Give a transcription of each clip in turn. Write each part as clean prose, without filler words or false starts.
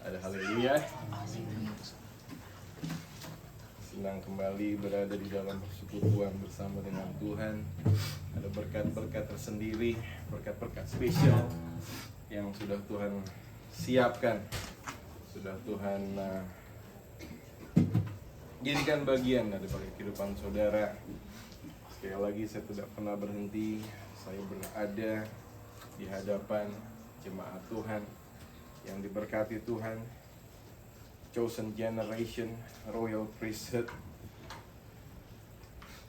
Ada haleluya. Senang kembali berada di dalam persekutuan bersama dengan Tuhan. Ada berkat-berkat tersendiri, berkat-berkat spesial yang sudah Tuhan siapkan, sudah Tuhan jadikan bagian dari kehidupan saudara. Sekali lagi saya tidak pernah berhenti. Saya berada di hadapan jemaat Tuhan yang diberkati Tuhan, chosen generation, royal priesthood,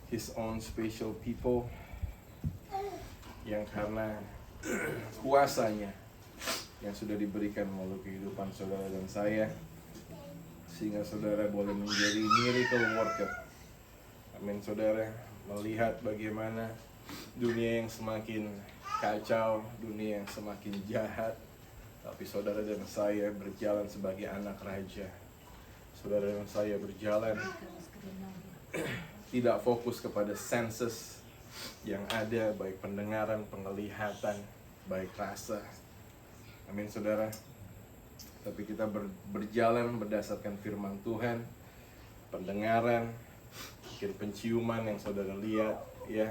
His own special people, yang karena kuasanya yang sudah diberikan melalui kehidupan saudara dan saya, sehingga saudara boleh menjadi miracle worker. Amin. Saudara melihat bagaimana dunia yang semakin kacau, dunia yang semakin jahat, tapi saudara dan saya berjalan sebagai anak raja. Saudara dan saya berjalan tidak fokus kepada senses yang ada, baik pendengaran, penglihatan, baik rasa. Amin saudara. Tapi kita berjalan berdasarkan firman Tuhan, pendengaran, mungkin penciuman yang saudara lihat, ya.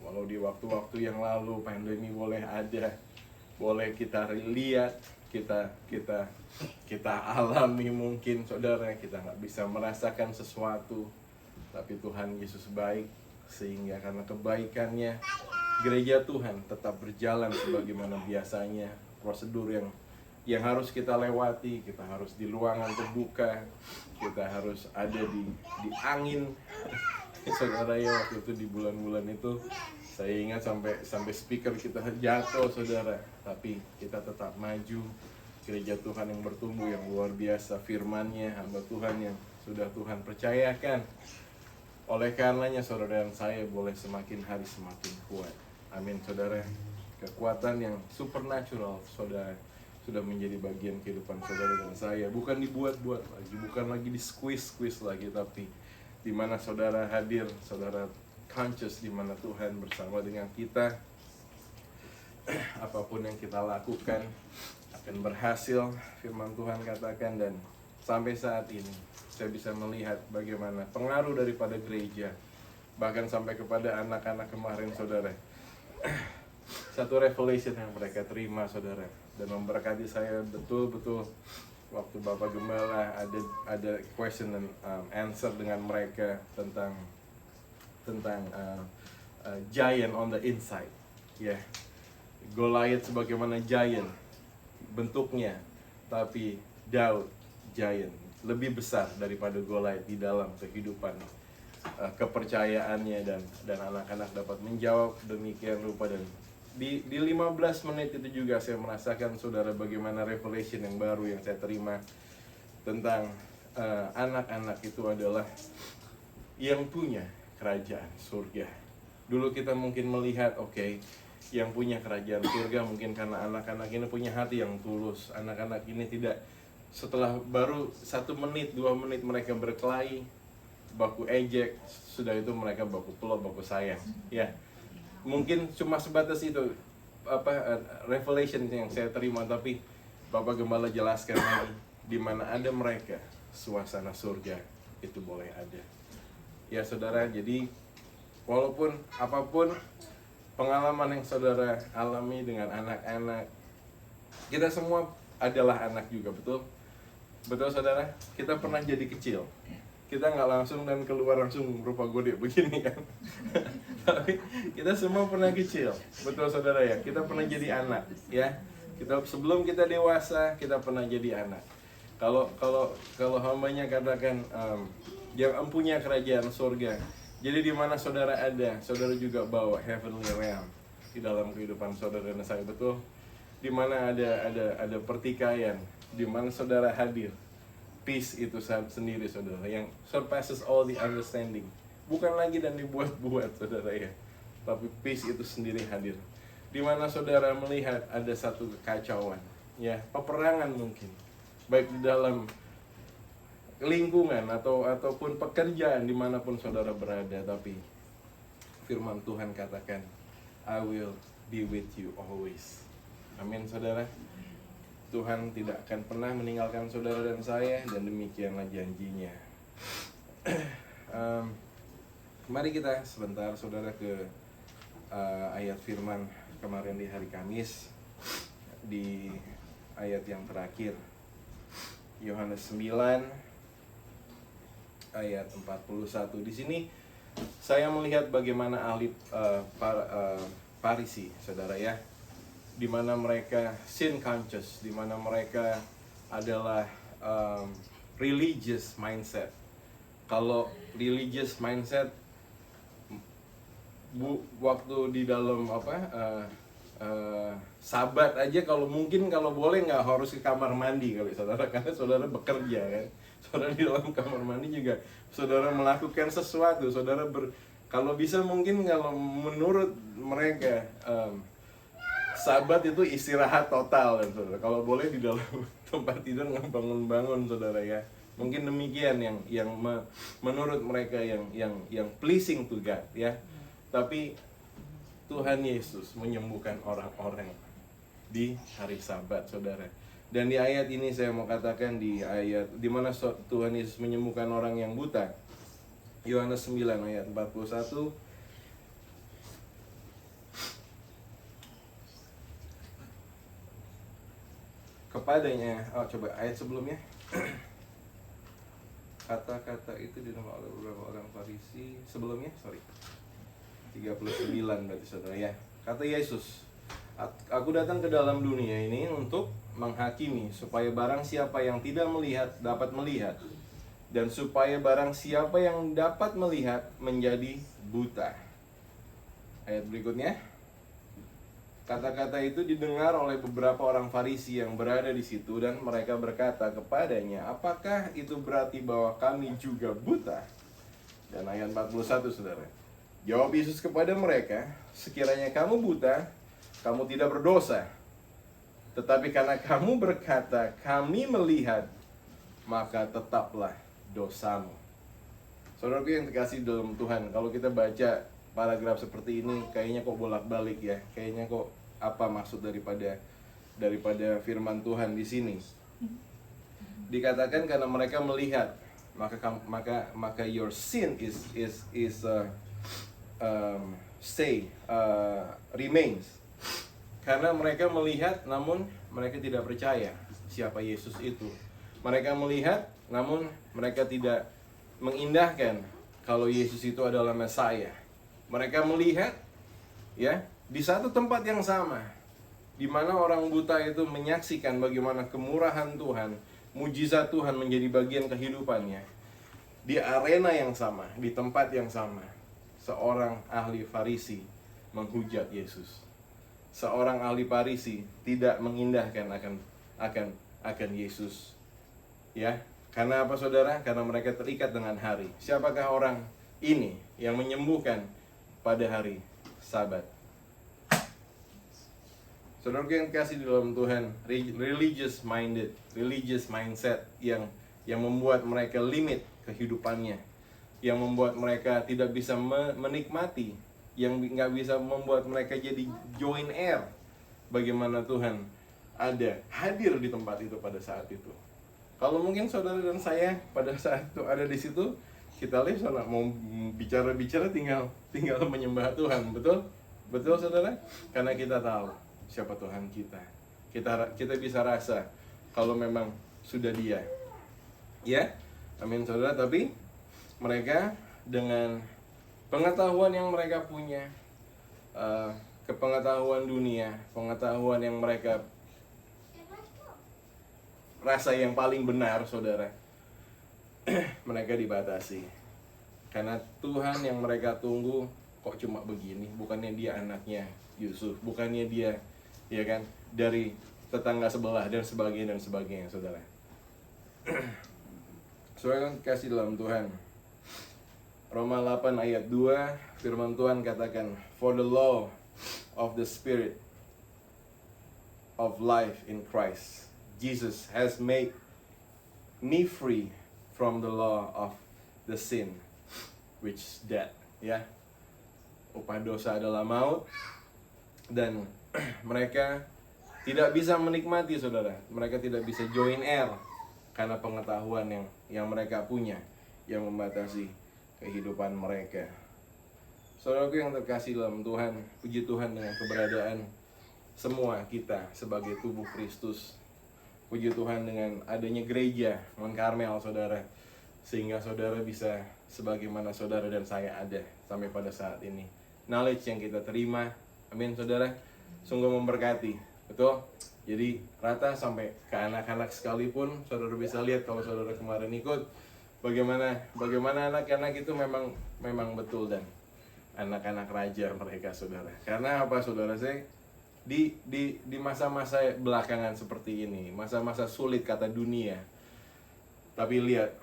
Walau di waktu-waktu yang lalu pandemi boleh ada, boleh kita lihat, kita alami, mungkin saudara kita nggak bisa merasakan sesuatu, tapi Tuhan Yesus baik, sehingga karena kebaikannya gereja Tuhan tetap berjalan sebagaimana biasanya. Prosedur yang harus kita lewati, kita harus di ruangan terbuka, kita harus ada di angin. Saudara ya, waktu itu di bulan-bulan itu saya ingat sampai speaker kita jatuh saudara, tapi kita tetap maju. Gereja Tuhan yang bertumbuh yang luar biasa, firman-Nya, hamba Tuhan yang sudah Tuhan percayakan. Oleh karenanya saudara dan saya boleh semakin hari semakin kuat. Amin saudara. Kekuatan yang supernatural saudara sudah menjadi bagian kehidupan saudara dan saya. Bukan dibuat-buat lagi, bukan lagi di squeeze lagi, tapi di mana saudara hadir, saudara conscious di mana Tuhan bersama dengan kita. Apapun yang kita lakukan akan berhasil, firman Tuhan katakan. Dan sampai saat ini saya bisa melihat bagaimana pengaruh daripada gereja, bahkan sampai kepada anak-anak kemarin saudara. Satu revelation yang mereka terima saudara, dan memberkati saya betul-betul. Waktu Bapak Gembala ada question and answer dengan mereka tentang giant on the inside, ya. Yeah. Goliath sebagaimana giant bentuknya, tapi Daud giant lebih besar daripada Goliath di dalam kehidupan kepercayaannya, dan anak-anak dapat menjawab demikian rupa. Dan di 15 menit itu juga saya merasakan saudara bagaimana revelation yang baru yang saya terima tentang anak-anak itu adalah yang punya kerajaan surga. Dulu kita mungkin melihat yang punya kerajaan surga mungkin karena anak-anak ini punya hati yang tulus. Anak-anak ini tidak, setelah baru 1 menit 2 menit mereka berkelahi, baku ejek, sudah itu mereka baku peluk, baku sayang, ya. Mungkin cuma sebatas itu revelation yang saya terima, tapi Bapak Gembala jelaskan lagi, di mana ada mereka, suasana surga itu boleh ada. Ya saudara, jadi walaupun apapun pengalaman yang saudara alami dengan anak-anak, kita semua adalah anak juga, betul? Betul saudara? Kita pernah jadi kecil. Kita nggak langsung dan keluar langsung rupa gede begini kan. Tapi kita semua pernah kecil, betul saudara ya. Kita pernah jadi anak, ya. Kita sebelum kita dewasa kita pernah jadi anak. Kalau hambanya katakan yang empunya kerajaan surga. Jadi di mana saudara ada, saudara juga bawa heavenly realm di dalam kehidupan saudara dan saya, betul. Di mana ada pertikaian, di mana saudara hadir. Peace itu sendiri saudara, yang surpasses all the understanding. Bukan lagi dan dibuat-buat saudara ya, tapi peace itu sendiri hadir. Di mana saudara melihat ada satu kekacauan, ya, peperangan mungkin, baik di dalam lingkungan ataupun pekerjaan dimanapun saudara berada, tapi firman Tuhan katakan, I will be with you always. Amin saudara. Tuhan tidak akan pernah meninggalkan saudara dan saya, dan demikianlah janjinya. Mari kita sebentar saudara ke ayat firman kemarin di hari Kamis, di ayat yang terakhir, Yohanes 9 ayat 41. Di sini saya melihat bagaimana ahli Farisi, saudara ya, di mana mereka sin conscious, di mana mereka adalah religious mindset. Kalau religious mindset, waktu di dalam Sabat aja, kalau mungkin kalau boleh nggak harus ke kamar mandi kali saudara, karena saudara bekerja kan. Saudara di dalam kamar mandi juga saudara melakukan sesuatu, saudara kalau bisa mungkin kalau menurut mereka Sabat itu istirahat total kan saudara. Kalau boleh di dalam tempat tidur nggak bangun-bangun saudara ya. Mungkin demikian yang menurut mereka yang pleasing to God ya. Tapi Tuhan Yesus menyembuhkan orang-orang di hari Sabat, saudara. Dan di ayat ini saya mau katakan, di ayat di mana Tuhan Yesus menyembuhkan orang yang buta, Yohanes 9 ayat 41. Kepadanya, coba ayat sebelumnya. Kata-kata itu didengar oleh beberapa orang Farisi sebelumnya, 39 berarti saudara ya. Kata Yesus, aku datang ke dalam dunia ini untuk menghakimi, supaya barang siapa yang tidak melihat dapat melihat, dan supaya barang siapa yang dapat melihat menjadi buta. Ayat berikutnya, kata-kata itu didengar oleh beberapa orang Farisi yang berada di situ, dan mereka berkata kepadanya, apakah itu berarti bahwa kami juga buta? Dan ayat 41 saudara, jawab Yesus kepada mereka, sekiranya kamu buta, kamu tidak berdosa. Tetapi karena kamu berkata, kami melihat, maka tetaplah dosamu. Saudaraku yang dikasih dalam Tuhan, kalau kita baca paragraf seperti ini, kayaknya kok bolak-balik ya. Kayaknya kok apa maksud daripada firman Tuhan di sini? Dikatakan karena mereka melihat, maka your sin remains. Karena mereka melihat namun mereka tidak percaya siapa Yesus itu. Mereka melihat namun mereka tidak mengindahkan kalau Yesus itu adalah Mesaya. Mereka melihat ya di satu tempat yang sama, di mana orang buta itu menyaksikan bagaimana kemurahan Tuhan, mujizat Tuhan menjadi bagian kehidupannya. Di arena yang sama, di tempat yang sama, seorang ahli Farisi menghujat Yesus. Seorang ahli Farisi tidak mengindahkan akan Yesus. Ya, karena apa saudara? Karena mereka terikat dengan hari. Siapakah orang ini yang menyembuhkan pada hari Sabat? Saudara yang kasih di dalam Tuhan, religious mindset yang membuat mereka limit kehidupannya, yang membuat mereka tidak bisa menikmati, yang nggak bisa membuat mereka jadi join air bagaimana Tuhan hadir di tempat itu pada saat itu. Kalau mungkin saudara dan saya pada saat itu ada di situ, kita lihat saudara mau bicara tinggal menyembah Tuhan, betul saudara, karena kita tahu siapa Tuhan kita. Kita bisa rasa kalau memang sudah Dia, ya, amin saudara. Tapi mereka dengan pengetahuan yang mereka punya, kepengetahuan dunia, pengetahuan yang mereka rasa yang paling benar, saudara, mereka dibatasi. Karena Tuhan yang mereka tunggu kok cuma begini, bukannya Dia anaknya Yusuf, bukannya Dia, ya kan, dari tetangga sebelah dan sebagainya, saudara. Saudara kasih dalam Tuhan, Roma 8 ayat 2, firman Tuhan katakan, for the law of the Spirit of life in Christ Jesus has made me free from the law of the sin which is death. Ya, upah dosa adalah maut, dan mereka tidak bisa menikmati, saudara. Mereka tidak bisa join air karena pengetahuan yang mereka punya yang membatasi kehidupan mereka. Saudaraku yang terkasih dalam Tuhan, puji Tuhan dengan keberadaan semua kita sebagai tubuh Kristus. Puji Tuhan dengan adanya gereja Mount Carmel, saudara, sehingga saudara bisa sebagaimana saudara dan saya ada sampai pada saat ini. Knowledge yang kita terima, amin saudara, sungguh memberkati, betul? Jadi rata sampai ke anak-anak sekalipun, saudara bisa lihat kalau saudara kemarin ikut bagaimana anak-anak itu memang betul dan anak-anak raja mereka, saudara. Karena apa, saudara? Saya di masa-masa belakangan seperti ini, masa-masa sulit kata dunia, tapi lihat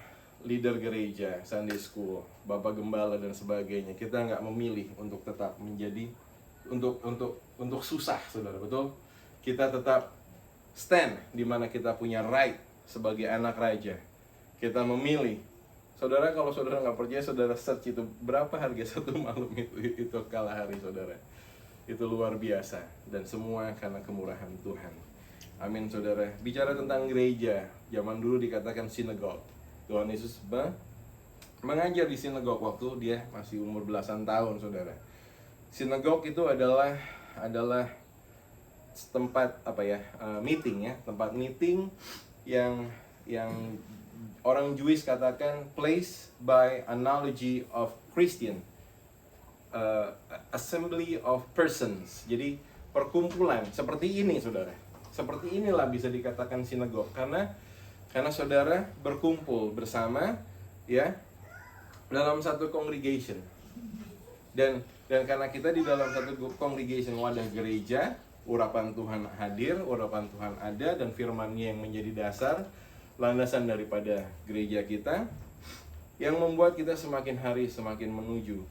leader gereja, Sunday school, bapak gembala dan sebagainya, kita nggak memilih untuk tetap menjadi untuk susah, saudara, betul? Kita tetap stand di mana kita punya right sebagai anak raja. Kita memilih, saudara. Kalau saudara nggak percaya, saudara search itu berapa harga satu malam itu kala hari, saudara. Itu luar biasa dan semua karena kemurahan Tuhan. Amin, saudara. Bicara tentang gereja, zaman dulu dikatakan sinagog. Tuhan Yesus mengajar di sinagog waktu dia masih umur belasan tahun, saudara. Sinagog itu adalah tempat meeting ya, tempat meeting yang orang Jewish katakan place by analogy of Christian, assembly of persons. Jadi perkumpulan seperti ini, saudara. Seperti inilah bisa dikatakan sinagog karena saudara berkumpul bersama ya dalam satu congregation. Dan karena kita di dalam satu congregation, wadah gereja, urapan Tuhan hadir, urapan Tuhan ada, dan firman-Nya yang menjadi dasar landasan daripada gereja kita, yang membuat kita semakin hari semakin menuju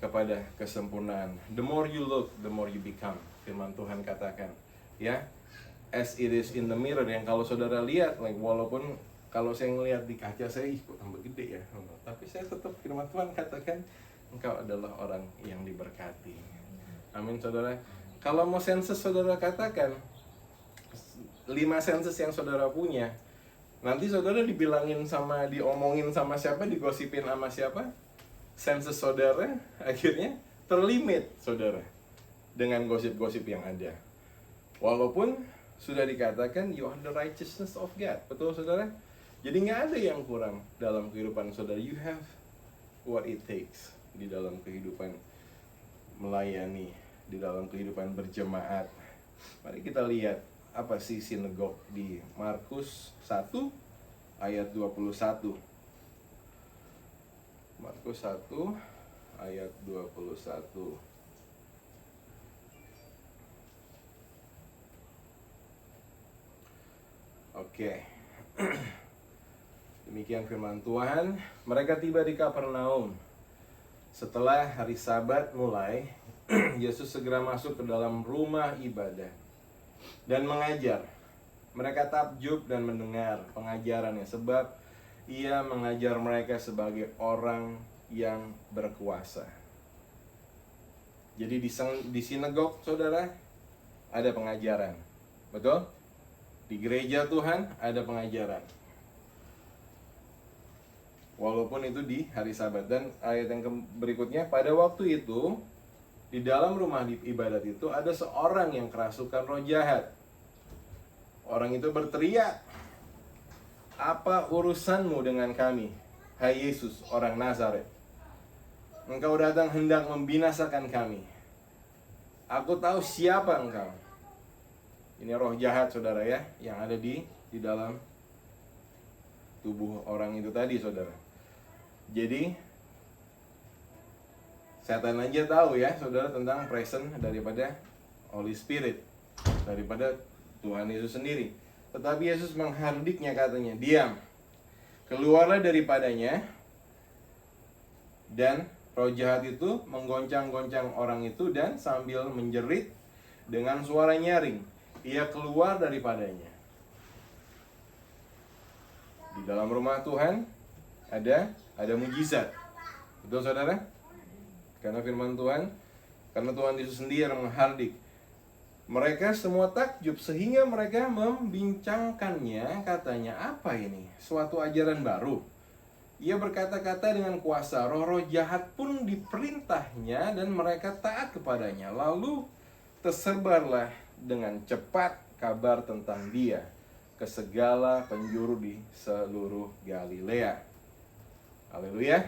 kepada kesempurnaan. The more you look, the more you become. Firman Tuhan katakan, ya, as it is in the mirror. Yang kalau saudara lihat, walaupun kalau saya ngelihat di kaca saya kok tambah gede ya, tapi saya tetap, firman Tuhan katakan engkau adalah orang yang diberkati. Amin, saudara. Kalau mau sensus, saudara katakan 5 sensus yang saudara punya, nanti saudara diomongin sama siapa, digosipin sama siapa, sensus saudara akhirnya terlimit, saudara, dengan gosip-gosip yang ada. Walaupun sudah dikatakan you are the righteousness of God, betul, saudara? Jadi nggak ada yang kurang dalam kehidupan saudara. You have what it takes di dalam kehidupan melayani, di dalam kehidupan berjemaat. Mari kita lihat apa sih sinagog di Markus 1 ayat 21. Markus 1 ayat 21. Oke. Demikian firman Tuhan. Mereka tiba di Kapernaum. Setelah hari Sabat mulai, Yesus segera masuk ke dalam rumah ibadah dan mengajar. Mereka takjub dan mendengar pengajarannya, sebab ia mengajar mereka sebagai orang yang berkuasa. Jadi di sinagog, saudara, ada pengajaran, betul? Di gereja Tuhan ada pengajaran, walaupun itu di hari Sabat. Dan ayat yang berikutnya, pada waktu itu di dalam rumah ibadat itu ada seorang yang kerasukan roh jahat. Orang itu berteriak, "Apa urusanmu dengan kami, hai Yesus, orang Nazaret? Engkau datang hendak membinasakan kami. Aku tahu siapa engkau." Ini roh jahat, saudara, ya, yang ada di dalam tubuh orang itu tadi, saudara. Jadi setan aja tahu ya, saudara, tentang presence daripada Holy Spirit, daripada Tuhan Yesus sendiri. Tetapi Yesus menghardiknya, katanya, "Diam, keluarlah daripadanya." Dan roh jahat itu menggoncang-goncang orang itu, dan sambil menjerit dengan suara nyaring, ia keluar daripadanya. Di dalam rumah Tuhan ada mujizat, betul, saudara? Karena firman Tuhan, karena Tuhan Yesus sendiri yang menghardik. Mereka semua takjub sehingga mereka membincangkannya, katanya, apa ini? Suatu ajaran baru. Ia berkata-kata dengan kuasa, roh-roh jahat pun diperintahnya dan mereka taat kepadanya. Lalu tersebarlah dengan cepat kabar tentang dia ke segala penjuru di seluruh Galilea. Haleluya.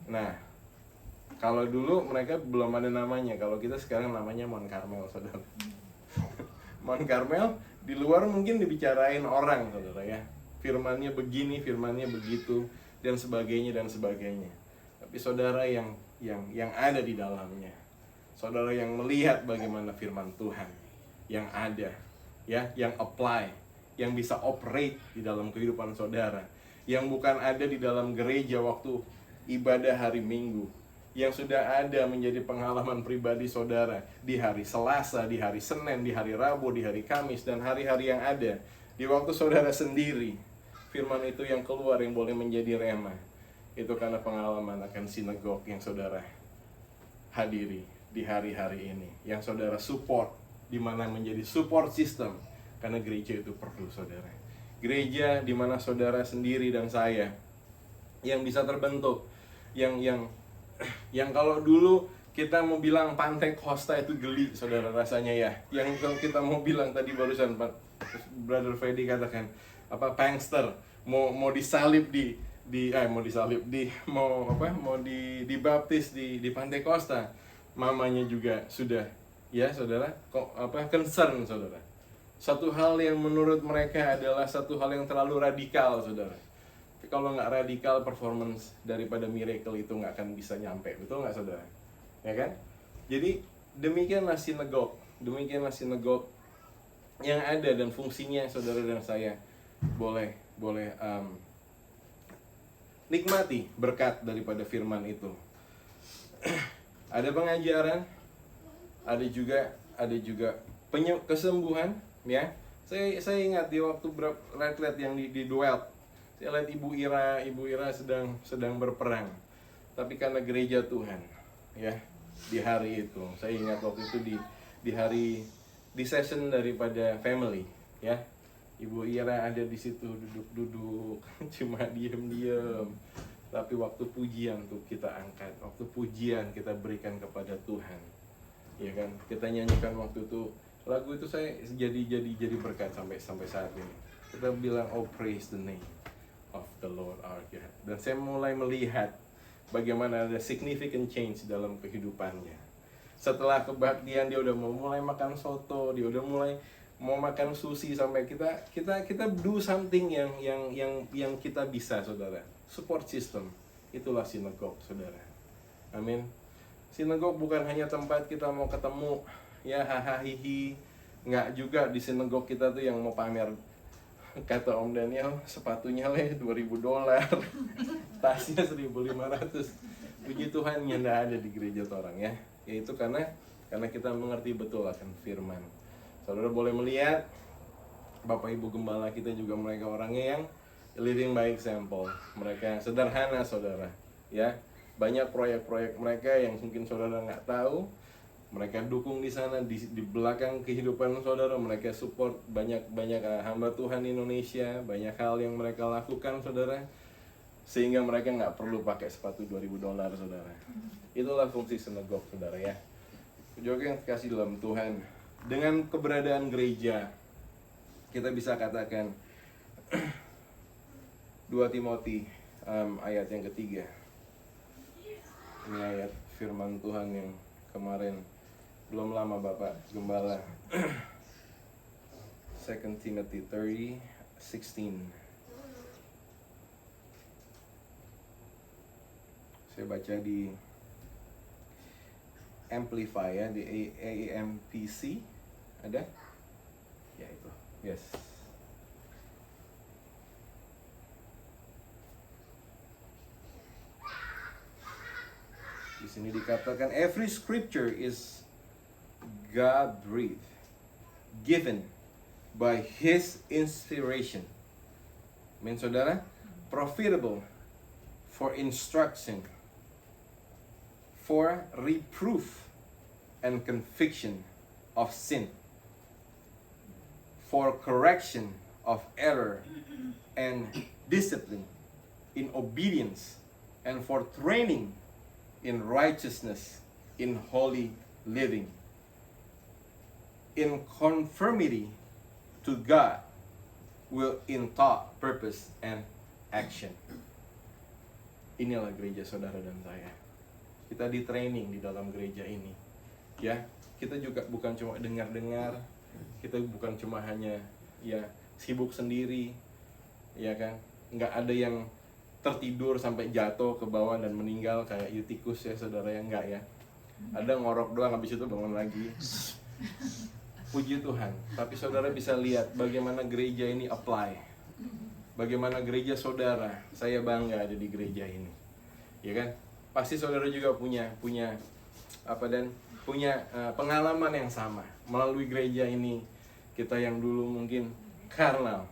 Nah, kalau dulu mereka belum ada namanya, kalau kita sekarang namanya Mount Carmel, saudara. Mount Carmel di luar mungkin dibicarain orang, saudara ya. Firmannya begini, firmannya begitu, dan sebagainya dan sebagainya. Tapi saudara yang ada di dalamnya, saudara yang melihat bagaimana firman Tuhan yang ada, ya, yang apply, yang bisa operate di dalam kehidupan saudara, yang bukan ada di dalam gereja waktu ibadah hari Minggu, yang sudah ada menjadi pengalaman pribadi saudara di hari Selasa, di hari Senin, di hari Rabu, di hari Kamis, dan hari-hari yang ada di waktu saudara sendiri. Firman itu yang keluar yang boleh menjadi rema. Itu karena pengalaman akan sinagog yang saudara hadiri di hari-hari ini, yang saudara support, di mana menjadi support system. Karena gereja itu perlu, saudara. Gereja di mana saudara sendiri dan saya yang bisa terbentuk, yang kalau dulu kita mau bilang Pantai Costa itu geli, saudara, rasanya ya. Yang kalau kita mau bilang tadi barusan Brother Freddy katakan apa, Pangster mau disalib mau dibaptis di Pantai Costa. Mamanya juga sudah, ya saudara, concern, saudara. Satu hal yang menurut mereka adalah satu hal yang terlalu radikal, saudara. Tapi kalau nggak radikal, performance daripada miracle itu nggak akan bisa nyampe, betul nggak, saudara? Ya kan? Jadi demikianlah sinagog yang ada dan fungsinya saudara dan saya boleh nikmati berkat daripada firman itu. Ada pengajaran, ada juga kesembuhan, ya. Saya ingat di waktu retret yang di Duel, saya lihat Ibu Ira sedang berperang. Tapi karena gereja Tuhan, ya, di hari itu, saya ingat waktu itu di session daripada family, ya. Ibu Ira ada di situ duduk-duduk, cuma diem-diem. Tapi waktu pujian tuh kita angkat, waktu pujian kita berikan kepada Tuhan, ya kan? Kita nyanyikan waktu itu lagu itu, saya jadi berkat sampai saat ini. Kita bilang, oh praise the name of the Lord our God. Dan saya mulai melihat bagaimana ada significant change dalam kehidupannya. Setelah kebaktian dia udah mau mulai makan soto, dia udah mulai mau makan sushi, sampai kita do something yang kita bisa, saudara. Support system, itulah sinagog, saudara. Amin. Sinagog bukan hanya tempat kita mau ketemu, ya, hahaha hihi. Nggak juga di sinagog kita tuh yang mau pamer. Kata Om Daniel, sepatunya $2,000, tasnya 1.500. Puji Tuhan, yang nggak ada di gereja orang, ya. Yaitu karena kita mengerti betul akan firman. Saudara boleh melihat Bapak Ibu Gembala kita juga mereka orangnya yang living by example. Mereka sederhana, saudara, ya. Banyak proyek-proyek mereka yang mungkin saudara nggak tahu. Mereka dukung di sana, di belakang kehidupan saudara. Mereka support banyak hamba Tuhan Indonesia. Banyak hal yang mereka lakukan, saudara, sehingga mereka nggak perlu pakai sepatu $2,000, saudara. Itulah fungsi sinagog, saudara, ya. Juga yang kasih dalam Tuhan, dengan keberadaan gereja, kita bisa katakan 2 Timotius ayat yang ketiga. Ini ayat firman Tuhan yang kemarin belum lama Bapak Gembala. 2 Timothy 3:16. Saya baca di Amplify, ya, di AMPC. Ada? Ya, itu. Yes. Di sini dikatakan every scripture is God-breathed, given by His inspiration. Amin, saudara? Profitable for instruction, for reproof and conviction of sin, for correction of error and discipline in obedience, and for training in righteousness, in holy living, in conformity to God, will in thought, purpose, and action. Inilah gereja saudara dan saya. Kita di training di dalam gereja ini. Ya, kita juga bukan cuma dengar-dengar, kita bukan cuma hanya ya sibuk sendiri, ya kan? Nggak ada yang tertidur sampai jatuh ke bawah dan meninggal kayak Eutikus ya saudara, yang enggak ya. Ada ngorok doang habis itu bangun lagi. Puji Tuhan. Tapi saudara bisa lihat bagaimana gereja ini apply. Bagaimana gereja saudara, saya bangga ada di gereja ini. Ya kan? Pasti saudara juga punya pengalaman yang sama. Melalui gereja ini, kita yang dulu mungkin karnal,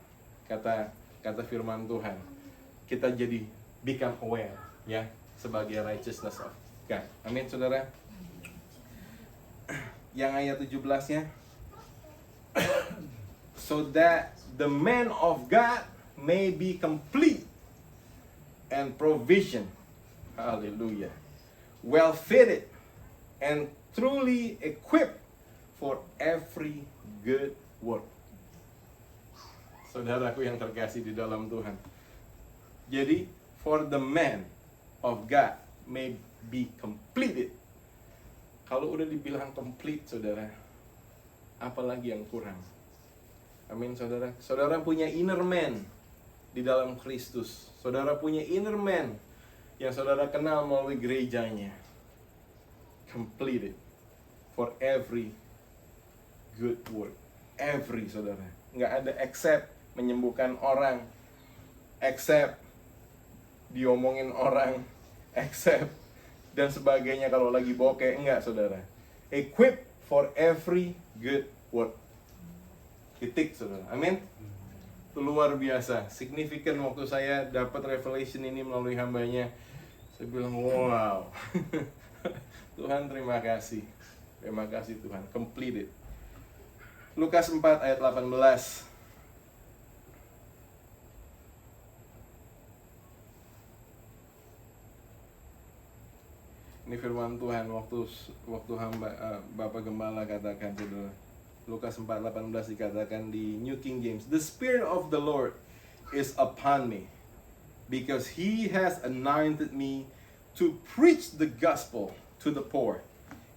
kata firman Tuhan, kita jadi become aware ya sebagai righteousness of God. Amin saudara. Yang ayat 17-nya, so that the man of God may be complete and provision, hallelujah, well fitted and truly equipped for every good work. Saudaraku yang terkasih di dalam Tuhan, jadi for the man of God may be completed. Kalau udah dibilang complete saudara, apalagi yang kurang? Amin saudara. Saudara punya inner man di dalam Kristus. Saudara punya inner man yang saudara kenal melalui gerejanya. Completed for every good work. Every saudara. Nggak ada except menyembuhkan orang, except diomongin orang, except dan sebagainya kalau lagi bokeh. Enggak saudara. Equipped for every good work. Titik saudara. Amin. Itu luar biasa. Signifikan waktu saya dapat revelation ini melalui hambanya. Saya bilang wow. Tuhan terima kasih. Terima kasih Tuhan. Completed. Lukas 4 ayat 18. Ini firman Tuhan waktu hamba Bapak Gembala katakan saudara. Lukas 4:18 dikatakan di New King James, the Spirit of the Lord is upon me, because He has anointed me to preach the gospel to the poor.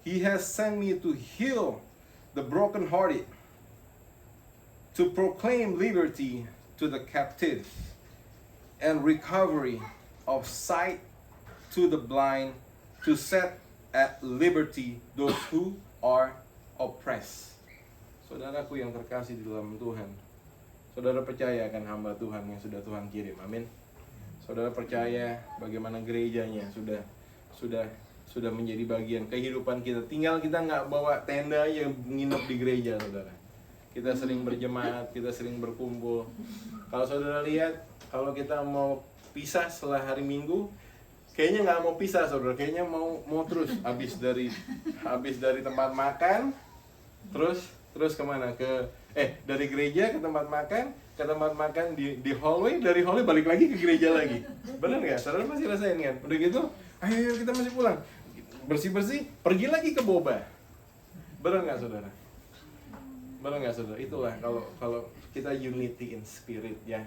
He has sent me to heal the brokenhearted, to proclaim liberty to the captives, and recovery of sight to the blind, to set at liberty those who are oppressed. Saudaraku yang terkasih di dalam Tuhan, saudara percaya akan hamba Tuhan yang sudah Tuhan kirim, amin. Saudara percaya bagaimana gerejanya sudah menjadi bagian kehidupan kita. Tinggal kita nggak bawa tenda yang nginep di gereja, saudara. Kita sering berjemaat, kita sering berkumpul. Kalau saudara lihat, kalau kita mau pisah setelah hari Minggu, kayaknya nggak mau pisah saudara, kayaknya mau terus habis dari tempat makan, terus kemana? Dari gereja ke tempat makan di hallway, dari hallway balik lagi ke gereja lagi. Benar nggak? Saudara pasti rasain kan? Udah gitu, ayo kita masih pulang, bersih, pergi lagi ke boba. Benar nggak saudara? Benar nggak saudara? Itulah kalau kita unity in spirit ya,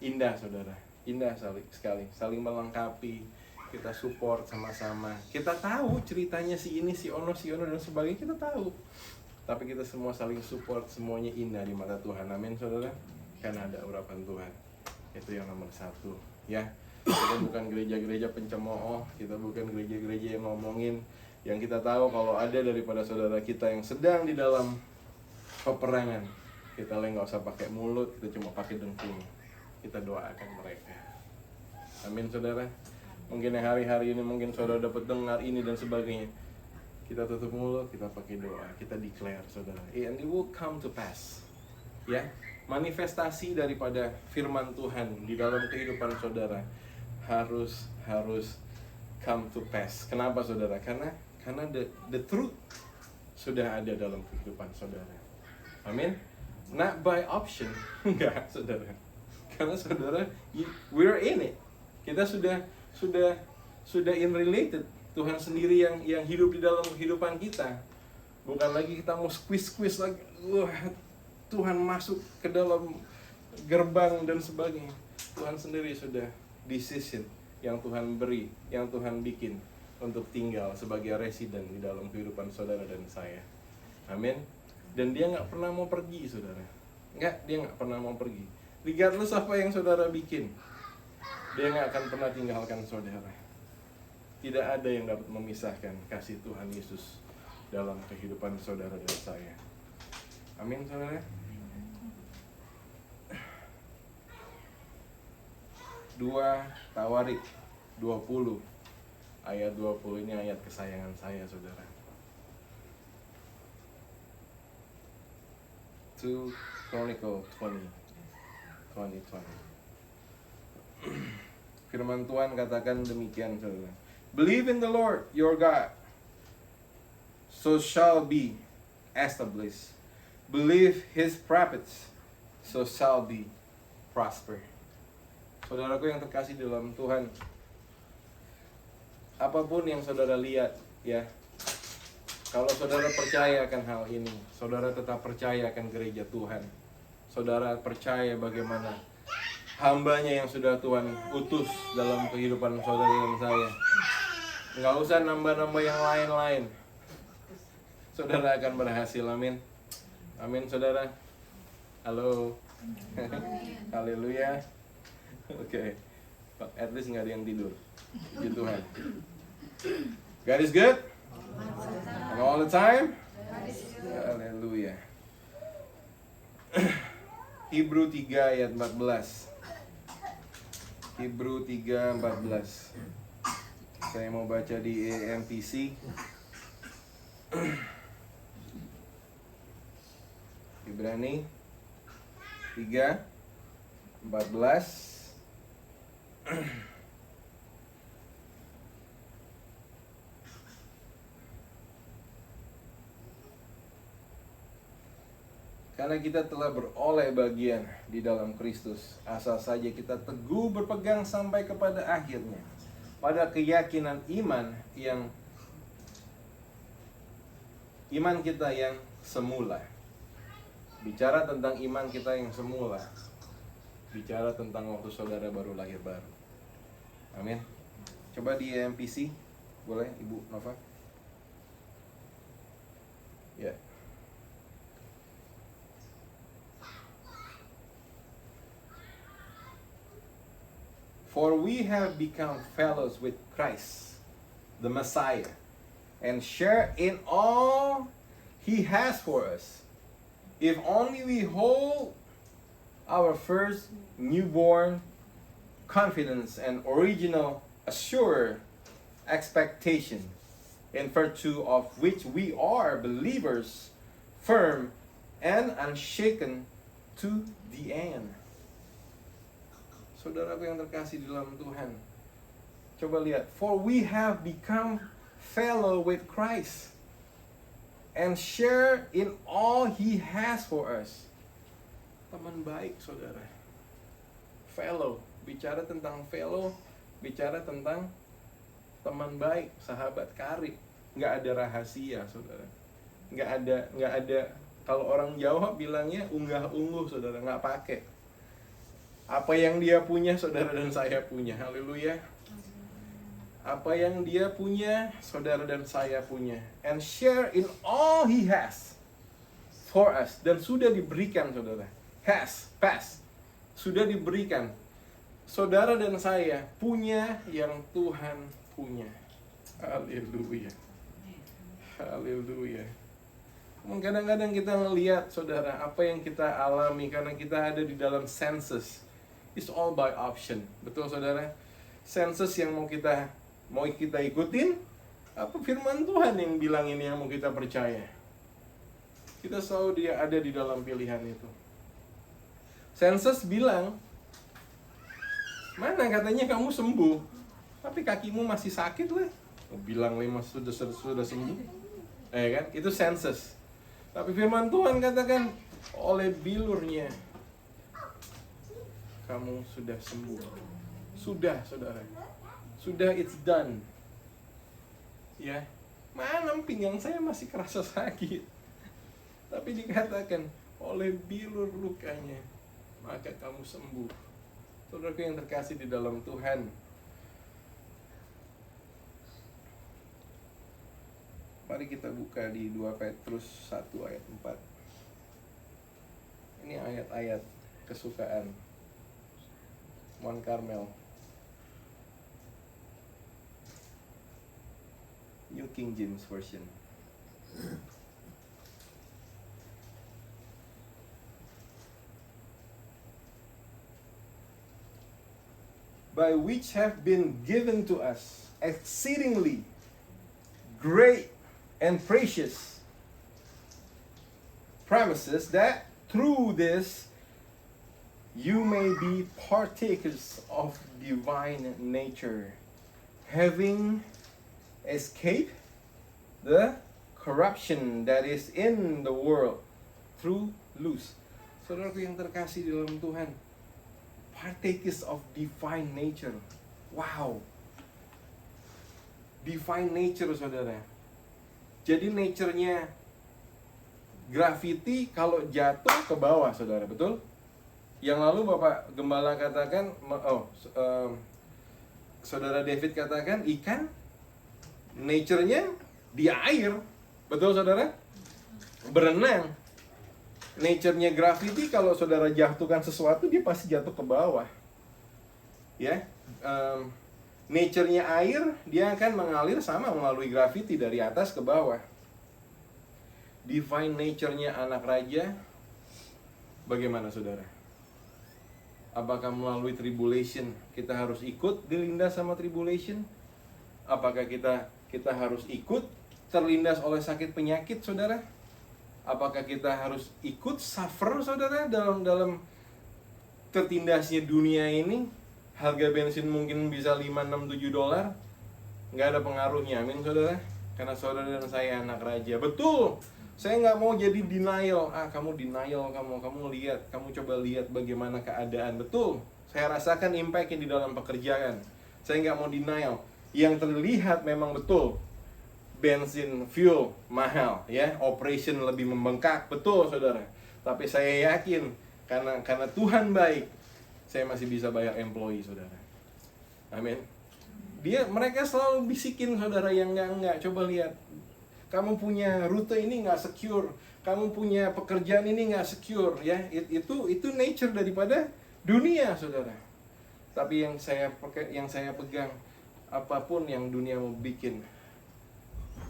indah saudara, indah sekali, saling melengkapi, kita support sama-sama. Kita tahu ceritanya si ini, si Ono dan sebagainya, kita tahu. Tapi kita semua saling support, semuanya indah di mata Tuhan. Amin saudara. Karena ada urapan Tuhan. Itu yang nomor satu ya. Kita bukan gereja-gereja pencemooh, kita bukan gereja-gereja yang ngomongin. Yang kita tahu kalau ada daripada saudara kita yang sedang di dalam peperangan, kita nggak usah pakai mulut, kita cuma pakai dengkul. Kita doakan mereka. Amin saudara. Mungkin yang hari-hari ini mungkin saudara dapat dengar ini dan sebagainya, kita tutup mulut, kita pakai doa, kita declare saudara, and it will come to pass ya. Manifestasi daripada firman Tuhan di dalam kehidupan saudara harus come to pass. Kenapa saudara? Karena the truth sudah ada dalam kehidupan saudara. Amin. Not by option, enggak saudara. Karena saudara, we're in it. Kita sudah in related. Tuhan sendiri yang hidup di dalam kehidupan kita. Bukan lagi kita mau squeeze lagi. Wah, Tuhan masuk ke dalam gerbang dan sebagainya. Tuhan sendiri sudah decision yang Tuhan beri, yang Tuhan bikin untuk tinggal sebagai residen di dalam kehidupan saudara dan saya. Amin. Dan dia nggak pernah mau pergi, saudara. Dia nggak pernah mau pergi. Regardless apa yang saudara bikin, dia nggak akan pernah tinggalkan saudara. Tidak ada yang dapat memisahkan kasih Tuhan Yesus dalam kehidupan saudara dan saya. Amin, saudara. 2 Tawarik 20 ayat 20 ini ayat kesayangan saya, saudara. 2 Chronicle 20. Firman Tuhan katakan demikian, saudara. Believe in the Lord your God, so shall be established. Believe his prophets, so shall be prosper. Saudaraku yang terkasih dalam Tuhan, apapun yang saudara lihat, ya, kalau saudara percaya akan hal ini, saudara tetap percaya akan gereja Tuhan. Saudara percaya bagaimana hambanya yang sudah Tuhan utus dalam kehidupan saudara dan saya. Nggak usah nambah-nambah yang lain-lain. Saudara akan berhasil, amin. Amin, saudara. Halo. Haleluya. Oke. At least nggak ada yang tidur. Puji Tuhan. God is good. And all the time. Haleluya. Hebrew 3 ayat 14. Hebrew 3:14. Saya mau baca di EMPC. Ibrani 3:14. Karena kita telah beroleh bagian di dalam Kristus, asal saja kita teguh berpegang sampai kepada akhirnya, pada keyakinan iman kita yang semula. Bicara tentang iman kita yang semula, bicara tentang waktu saudara baru lahir baru. Amin. Coba di MPC, boleh Ibu Nova? Ya. For we have become fellows with Christ, the Messiah, and share in all He has for us, if only we hold our first newborn confidence and original assured expectation, in virtue of which we are believers, firm and unshaken to the end. Saudaraku yang terkasih di dalam Tuhan, coba lihat. For we have become fellow with Christ and share in all He has for us. Teman baik, saudara. Fellow, bicara tentang fellow, bicara tentang teman baik, sahabat karib. Nggak ada rahasia, saudara. Nggak ada. Kalau orang Jawa bilangnya unggah-ungguh, saudara, nggak pakai. Apa yang dia punya, saudara dan saya punya. Haleluya. Apa yang dia punya, saudara dan saya punya. And share in all He has for us. Dan sudah diberikan, saudara. Has, past. Sudah diberikan. Saudara dan saya punya yang Tuhan punya. Haleluya. Haleluya. Kadang-kadang kita melihat, saudara, apa yang kita alami karena kita ada di dalam senses. It's all by option. Betul, saudara? Senses yang mau kita ikutin, apa firman Tuhan yang bilang ini yang mau kita percaya? Kita selalu dia ada di dalam pilihan itu. Senses bilang, mana katanya kamu sembuh, tapi kakimu masih sakit lah. Bilang lima sudah sembuh. Ya kan? Itu senses. Tapi firman Tuhan katakan oleh bilurnya kamu sudah sembuh. Sudah, saudara. Sudah, it's done. Ya, mana pinggang saya masih kerasa sakit. Tapi dikatakan oleh bilur lukanya maka kamu sembuh. Saudaraku yang terkasih di dalam Tuhan, mari kita buka di 2 Petrus 1 ayat 4. Ini ayat-ayat kesukaan Mon Carmel, New King James Version. By which have been given to us exceedingly great and precious promises, that through this you may be partakers of divine nature, having escaped the corruption that is in the world through lust. Saudaraku yang terkasih di dalam Tuhan, partakers of divine nature. Wow. Divine nature, saudara. Jadi nature-nya graffiti kalau jatuh ke bawah, saudara, betul? Yang lalu Bapak Gembala katakan, Saudara David katakan ikan nature-nya di air, betul saudara? Berenang. Nature-nya graffiti kalau saudara jatuhkan sesuatu dia pasti jatuh ke bawah. Ya, nature-nya air dia akan mengalir sama melalui graffiti dari atas ke bawah. Divine nature-nya anak raja bagaimana saudara? Apakah melalui tribulation kita harus ikut dilindas sama tribulation? Apakah kita harus ikut terlindas oleh sakit penyakit, saudara? Apakah kita harus ikut suffer, saudara, dalam tertindasnya dunia ini? Harga bensin mungkin bisa 5, 6, 7 dolar. Nggak ada pengaruhnya, amin saudara? Karena saudara dan saya anak raja. Betul, saya nggak mau jadi denial. Kamu denial, kamu lihat, kamu coba lihat bagaimana keadaan. Betul, saya rasakan impact-nya di dalam pekerjaan. Saya nggak mau denial. Yang terlihat memang betul, bensin, fuel mahal, ya, operation lebih membengkak, betul saudara. Tapi saya yakin karena Tuhan baik, saya masih bisa bayar employee, saudara. Amin. Mereka selalu bisikin saudara yang enggak. Coba lihat, kamu punya rute ini nggak secure, kamu punya pekerjaan ini nggak secure, ya. Itu nature daripada dunia, saudara. Tapi yang saya pegang, apapun yang dunia mau bikin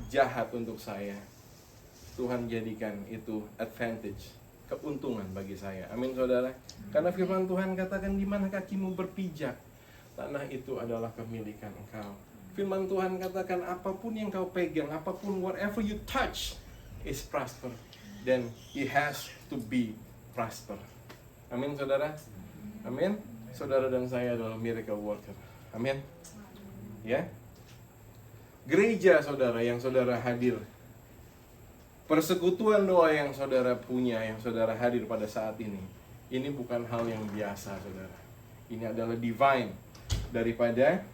jahat untuk saya, Tuhan jadikan itu advantage, keuntungan bagi saya. Amin saudara. Karena firman Tuhan katakan, di mana kakimu berpijak, tanah itu adalah kemilikan engkau. Firman Tuhan katakan, apapun yang kau pegang, apapun, whatever you touch is prosper. Then it has to be prosper. Amin saudara. Amin. Saudara dan saya adalah miracle worker. Amin. Ya. Gereja saudara yang saudara hadir, persekutuan doa yang saudara punya, yang saudara hadir pada saat ini bukan hal yang biasa saudara. Ini adalah divine, daripada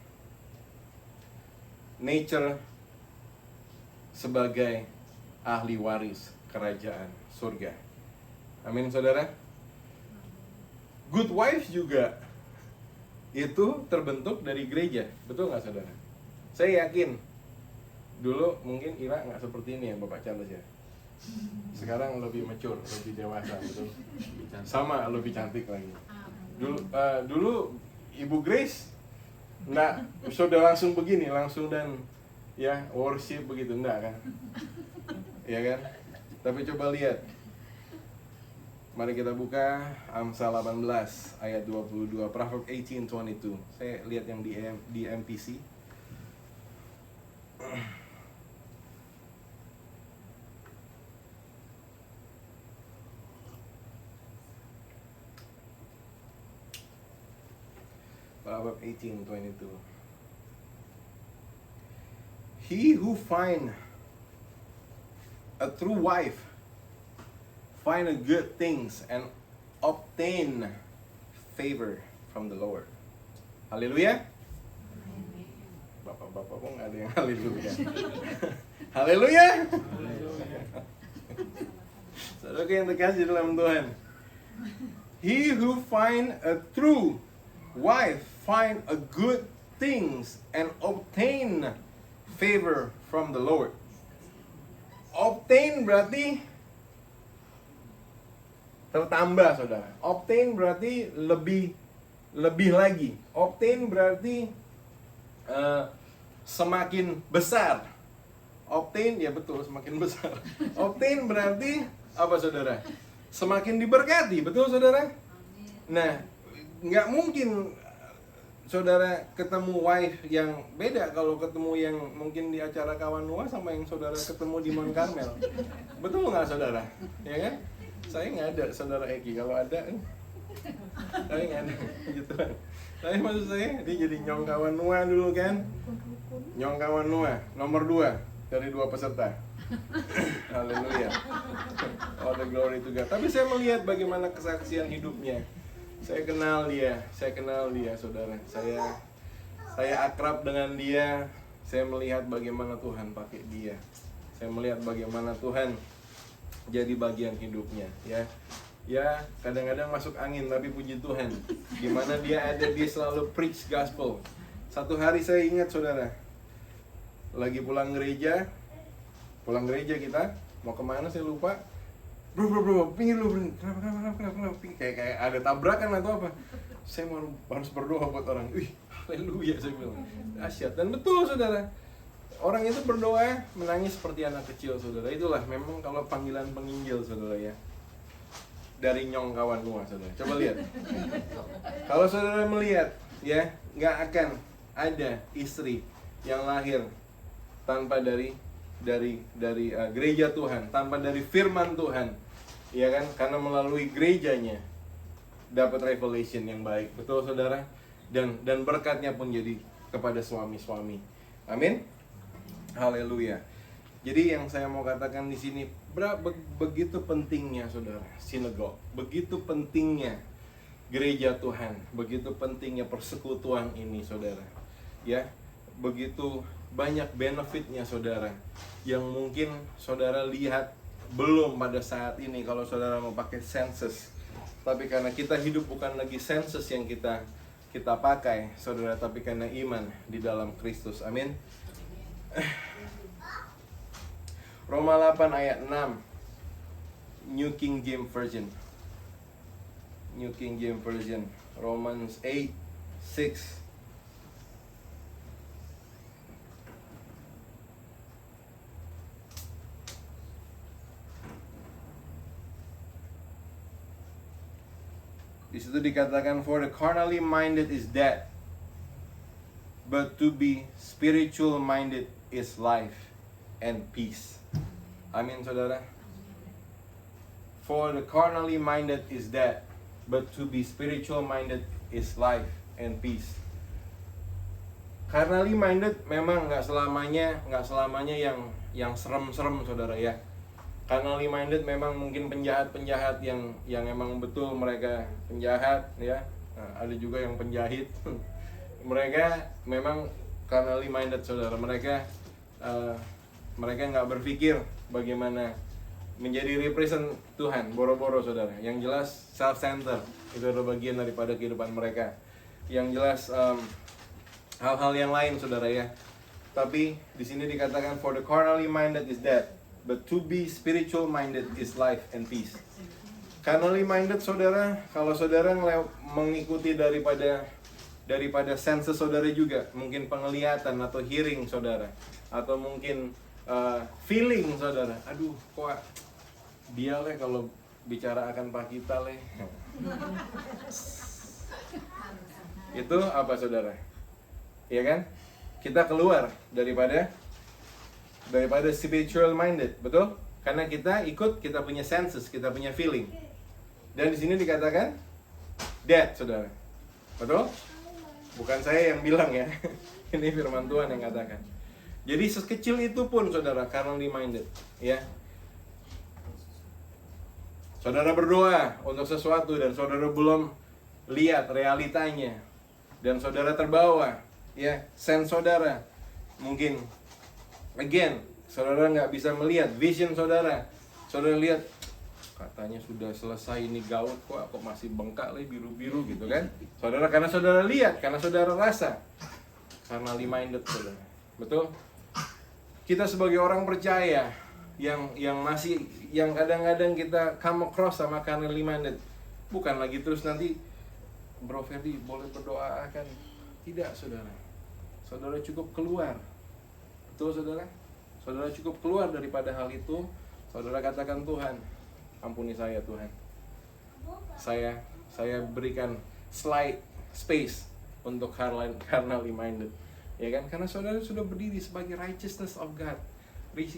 nature sebagai ahli waris kerajaan surga. Amin saudara. Good wives juga itu terbentuk dari gereja, betul nggak saudara? Saya yakin dulu mungkin Ira nggak seperti ini ya Bapak Charles ya. Sekarang lebih mature, lebih dewasa, betul. Sama lebih cantik lagi. Dulu Ibu Grace nggak sudah langsung begini, langsung dan ya worship begitu, enggak kan? Ya kan? Tapi coba lihat. Mari kita buka Amsal 18 ayat 22, Proverbs 18:22. Saya lihat yang di MPC. Proverbs 18:22. He who finds a true wife find a good things and obtain favor from the Lord. Haleluya. Bapak-bapak kok nggak ada yang haleluya. Haleluya. Saudara yang terkasih dalam Tuhan, he who find a true wife find a good things and obtain favor from the Lord. Obtain berarti tertambah, saudara. Obtain berarti lebih lagi. Obtain berarti semakin besar. Obtain, ya betul, semakin besar. Obtain berarti apa, saudara? Semakin diberkati, betul, saudara? Nah, nggak mungkin saudara ketemu wife yang beda kalau ketemu yang mungkin di acara kawan Noah sama yang saudara ketemu di Mount Carmel. Betul nggak, saudara? Ya kan? Saya nggak ada, saudara Eki. Kalau ada, saya nggak ada. Gitu. Tapi maksud saya, dia jadi nyong kawan Noah dulu kan? Nyong kawan Noah, nomor 2 dari 2 peserta. Haleluya. All the glory to God. Tapi saya melihat bagaimana kesaksian hidupnya. Saya kenal dia, saudara. Saya akrab dengan dia. Saya melihat bagaimana Tuhan pakai dia. Saya melihat bagaimana Tuhan jadi bagian hidupnya, ya. Ya, kadang-kadang masuk angin, tapi puji Tuhan. Dimana dia ada, dia selalu preach gospel. Satu hari saya ingat, saudara, lagi pulang gereja kita, mau kemana saya lupa. Bro, pinggir lu, bro. Kenapa, kayak ada tabrakan atau apa. Saya harus berdoa buat orang. Haleluya, saya bilang. Dahsyat. Dan betul, saudara. Orang itu berdoa, menangis seperti anak kecil, saudara. Itulah memang kalau panggilan penginjil, saudara, ya. Dari nyong kawan Noah, saudara. Coba lihat. Kalau saudara melihat, ya, nggak akan ada istri yang lahir tanpa dari gereja Tuhan, tanpa dari firman Tuhan, ya kan? Karena melalui gerejanya dapat revelation yang baik, betul, saudara? Dan berkatnya pun jadi kepada suami-suami. Amin. Haleluya. Jadi yang saya mau katakan di sini, begitu pentingnya, saudara, sinagog, begitu pentingnya gereja Tuhan, begitu pentingnya persekutuan ini, saudara. Ya, begitu banyak benefitnya, saudara, yang mungkin saudara lihat belum pada saat ini kalau saudara mau pakai sensus. Tapi karena kita hidup bukan lagi sensus yang kita pakai, saudara, tapi karena iman di dalam Kristus. Amin. Roma 8 ayat 6, New King James Version. New King James Version. Romans 8:6. Di situ dikatakan, for the carnally minded is death, but to be spiritual minded is life and peace. Amin, saudara. For the carnally minded is death, but to be spiritual minded is life and peace. Carnally minded memang nggak selamanya yang serem-serem, saudara, ya. Carnally minded memang mungkin penjahat-penjahat yang emang betul mereka penjahat, ya. Nah, ada juga yang penjahit. Mereka memang carnally minded, saudara. Mereka nggak berpikir bagaimana menjadi represent Tuhan, boro-boro, saudara. Yang jelas self-centered, itu adalah bagian daripada kehidupan mereka. Yang jelas hal-hal yang lain, saudara, ya. Tapi di sini dikatakan, for the carnally minded is death, but to be spiritual minded is life and peace. Carnally minded, saudara, kalau saudara mengikuti daripada senses saudara juga, mungkin penglihatan atau hearing, saudara, atau mungkin feeling, saudara. Aduh, kok dia kalau bicara akan Pak kita itu apa, saudara? Iya kan? Kita keluar daripada spiritual minded, betul? Karena kita punya senses, kita punya feeling. Dan di sini dikatakan dead, saudara. Betul? Bukan saya yang bilang, ya. Ini firman Tuhan yang katakan. Jadi sekecil itu pun, saudara, carnally minded, ya. Saudara berdoa untuk sesuatu dan saudara belum lihat realitanya, dan saudara terbawa, ya, sense saudara, mungkin, again, saudara nggak bisa melihat vision saudara. Saudara lihat, katanya sudah selesai ini gaut, kok masih bengkak lagi biru-biru gitu kan? Saudara, karena saudara lihat, karena saudara rasa, karena minded saudara, betul? Kita sebagai orang percaya yang kadang-kadang kita come across sama carnally minded, bukan lagi terus nanti, Bro Ferdi boleh berdoa akan, tidak saudara. Saudara cukup keluar, betul saudara? Saudara cukup keluar daripada hal itu. Saudara katakan, Tuhan, ampuni saya Tuhan. Saya berikan slight space untuk carnally minded, ya kan? Karena saudara sudah berdiri sebagai righteousness of God,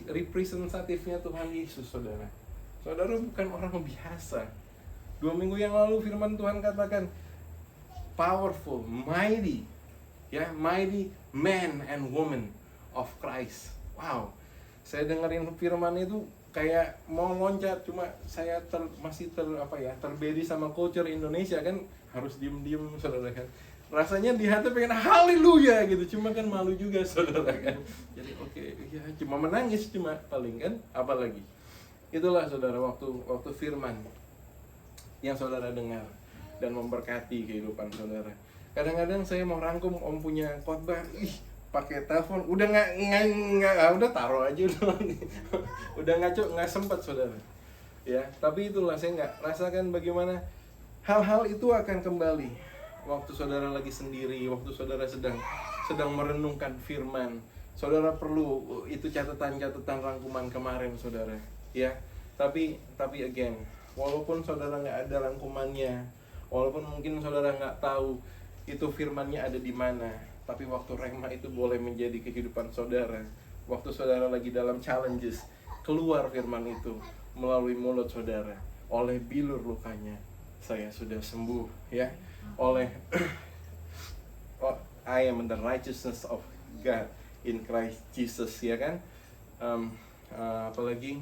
representatifnya Tuhan Yesus saudara. Saudara bukan orang biasa. 2 minggu yang lalu firman Tuhan katakan powerful, mighty, ya, mighty man and woman of Christ. Wow, saya dengerin firman itu kayak mau loncat, cuma saya masih terbedi sama culture Indonesia kan, harus diem-diem saudara kan. Rasanya di hati pengen haleluya gitu, cuma kan malu juga saudara kan. Jadi oke, ya cuma menangis cuma paling kan, apalagi. Itulah saudara waktu firman yang saudara dengar dan memberkati kehidupan saudara. Kadang-kadang saya mau rangkum om punya khotbah, pakai telepon, udah udah taruh aja udah nggak sempat saudara. Ya, tapi itulah saya nggak rasakan bagaimana hal-hal itu akan kembali. Waktu saudara lagi sendiri, waktu saudara sedang merenungkan firman, saudara perlu itu catatan-catatan rangkuman kemarin saudara, ya. Tapi again, walaupun saudara nggak ada rangkumannya, walaupun mungkin saudara nggak tahu itu firmannya ada di mana, tapi waktu rema itu boleh menjadi kehidupan saudara. Waktu saudara lagi dalam challenges, keluar firman itu melalui mulut saudara. Oleh bilur lukanya saya sudah sembuh, ya. Oleh I am the righteousness of God in Christ Jesus, ya kan? Apalagi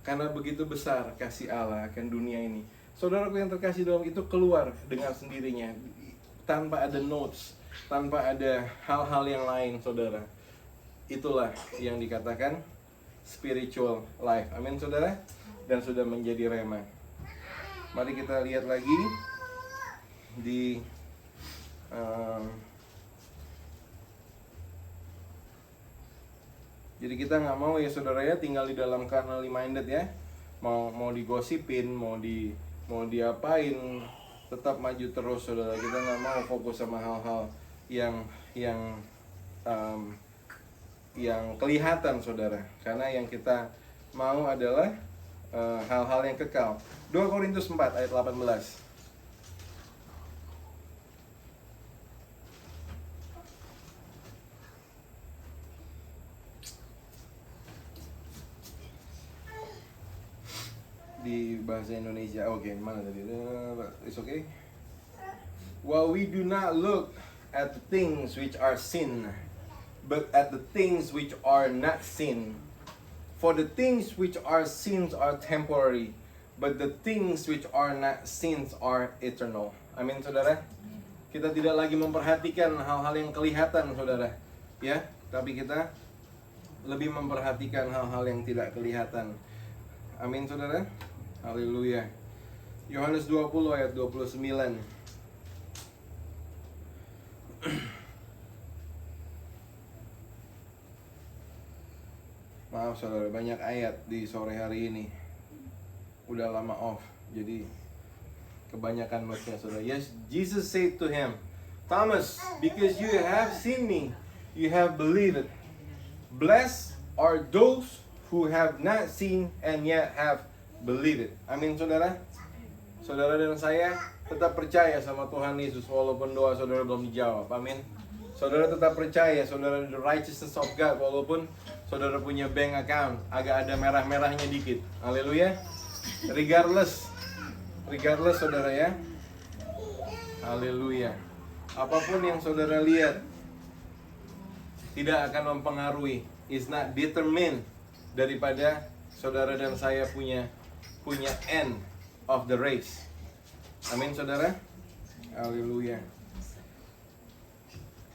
karena begitu besar kasih Allah akan dunia ini. Saudaraku yang terkasih dalam itu keluar dengan sendirinya, tanpa ada notes, tanpa ada hal-hal yang lain saudara. Itulah yang dikatakan spiritual life, amin saudara. Dan sudah menjadi rema. Mari kita lihat lagi di jadi kita nggak mau ya saudara ya tinggal di dalam carnally minded ya, mau digosipin, mau diapain, tetap maju terus saudara. Kita nggak mau fokus sama hal-hal yang kelihatan saudara, karena yang kita mau adalah hal-hal yang kekal. 2 Korintus 4 ayat 18. Di bahasa Indonesia, oke, mana tadi? It's okay. While we do not look at the things which are sin, but at the things which are not sin. For the things which are sins are temporary, but the things which are not sins are eternal. Amin saudara. Kita tidak lagi memperhatikan hal-hal yang kelihatan saudara, ya, tapi kita lebih memperhatikan hal-hal yang tidak kelihatan. Amin saudara. Haleluya. Yohanes 20 ayat 29. Maaf saudara, banyak ayat di sore hari ini. Udah lama off, jadi kebanyakan notes-nya saudara. Yes, Jesus said to him, Thomas, because you have seen me, you have believed. Blessed are those who have not seen and yet have believed. Amin saudara. Saudara dan saya tetap percaya sama Tuhan Yesus walaupun doa saudara belum dijawab. Amin. Saudara tetap percaya saudara the righteousness of God walaupun saudara punya bank account agak ada merah-merahnya dikit. Haleluya. Regardless saudara ya. Haleluya. Apapun yang saudara lihat tidak akan mempengaruhi, is not determined daripada saudara dan saya punya punya end of the race. Amin saudara. Haleluya.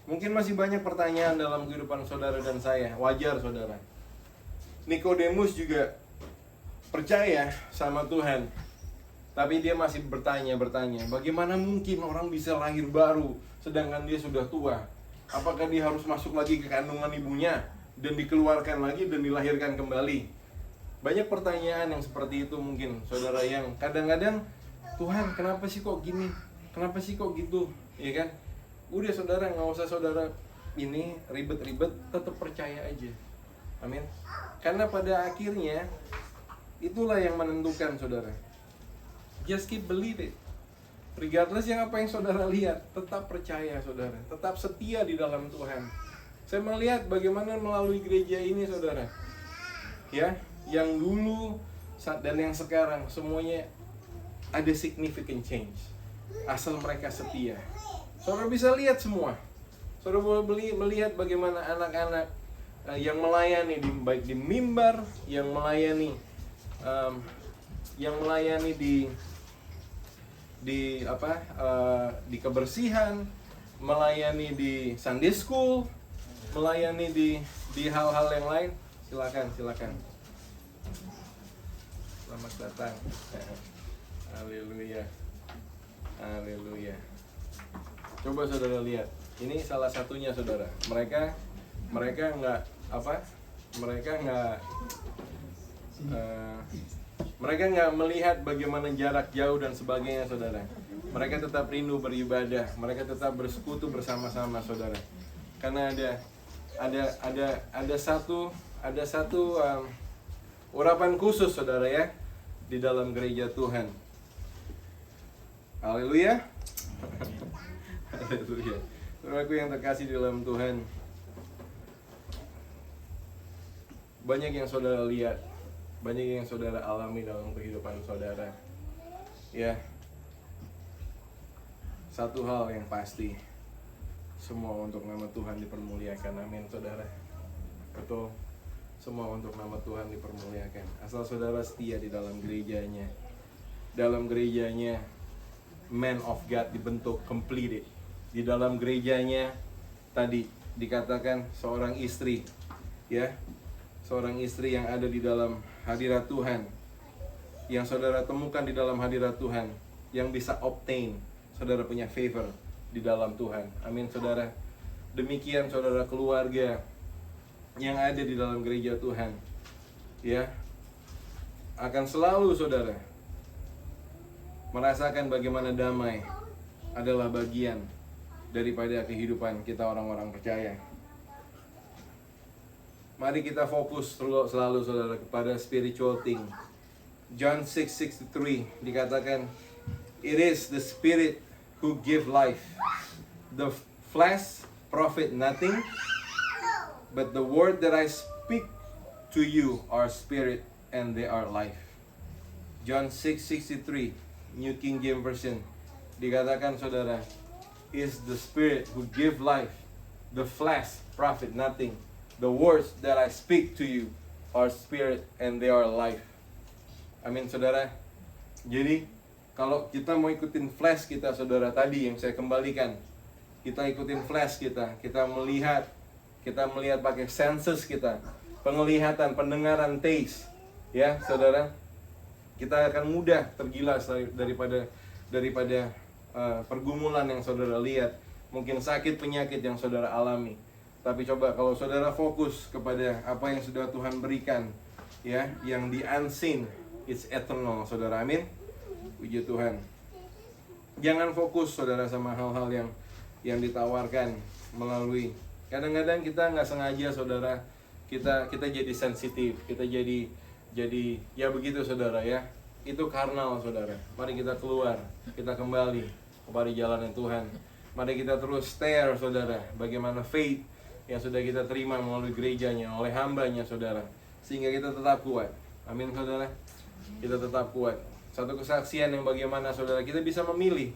Mungkin masih banyak pertanyaan dalam kehidupan saudara dan saya. Wajar saudara. Nikodemus juga percaya sama Tuhan, tapi dia masih bertanya, bagaimana mungkin orang bisa lahir baru sedangkan dia sudah tua? Apakah dia harus masuk lagi ke kandungan ibunya dan dikeluarkan lagi dan dilahirkan kembali? Banyak pertanyaan yang seperti itu mungkin saudara, yang kadang-kadang, Tuhan kenapa sih kok gini? Kenapa sih kok gitu? Ya kan? Udah saudara, nggak usah saudara ini ribet-ribet, tetap percaya aja. Amin. Karena pada akhirnya itulah yang menentukan saudara. Just keep believe it. Regardless yang apa yang saudara lihat, tetap percaya saudara. Tetap setia di dalam Tuhan. Saya melihat bagaimana melalui gereja ini saudara, ya, yang dulu dan yang sekarang semuanya ada significant change. Asal mereka setia. Saudara bisa lihat semua. Saudara boleh melihat bagaimana anak-anak yang melayani baik di mimbar, yang melayani di kebersihan, melayani di Sunday School, melayani di hal-hal yang lain. Silakan. Selamat datang. Haleluya. Coba saudara lihat, ini salah satunya saudara. Mereka nggak melihat bagaimana jarak jauh dan sebagainya saudara. Mereka tetap rindu beribadah, mereka tetap bersekutu bersama-sama saudara. Karena ada satu urapan khusus saudara ya di dalam gereja Tuhan. Haleluya. Haleluya. Saudaraku yang terkasih di dalam Tuhan, banyak yang saudara lihat, banyak yang saudara alami dalam kehidupan saudara. Ya, satu hal yang pasti, semua untuk nama Tuhan dipermuliakan. Amin saudara. Betul. Semua untuk nama Tuhan dipermuliakan. Asal saudara setia di dalam gerejanya. Dalam gerejanya, man of God dibentuk, completed. Di dalam gerejanya tadi dikatakan seorang istri, ya, seorang istri yang ada di dalam hadirat Tuhan, yang saudara temukan di dalam hadirat Tuhan, yang bisa obtain, saudara punya favor di dalam Tuhan. Amin saudara. Demikian saudara keluarga yang ada di dalam gereja Tuhan, ya, akan selalu saudara merasakan bagaimana damai adalah bagian daripada kehidupan kita orang-orang percaya. Mari kita fokus selalu saudara kepada spiritual thing. John 6:63 dikatakan, it is the spirit who give life. The flesh profit nothing, but the word that I speak to you are spirit and they are life. John 6:63 New King James Version dikatakan saudara, is the spirit who give life. The flesh profit nothing. The words that I speak to you are spirit and they are life. Amin saudara. Jadi kalau kita mau ikutin flesh kita saudara tadi yang saya kembalikan, kita ikutin flesh kita melihat pakai senses kita, penglihatan, pendengaran, taste, ya saudara, kita akan mudah tergilas daripada pergumulan yang saudara lihat, mungkin sakit penyakit yang saudara alami. Tapi coba kalau saudara fokus kepada apa yang sudah Tuhan berikan, ya, yang di unseen, it's eternal saudara. Amin. Puji Tuhan. Jangan fokus saudara sama hal-hal yang ditawarkan melalui, kadang-kadang kita nggak sengaja saudara, kita jadi sensitif, kita jadi ya begitu saudara ya. Itu karnal saudara. Mari kita keluar, kita kembali kepada jalan Tuhan. Mari kita terus stare saudara, bagaimana faith yang sudah kita terima melalui gerejanya, oleh hambanya saudara, sehingga kita tetap kuat. Amin saudara. Kita tetap kuat. Satu kesaksian yang bagaimana saudara, kita bisa memilih.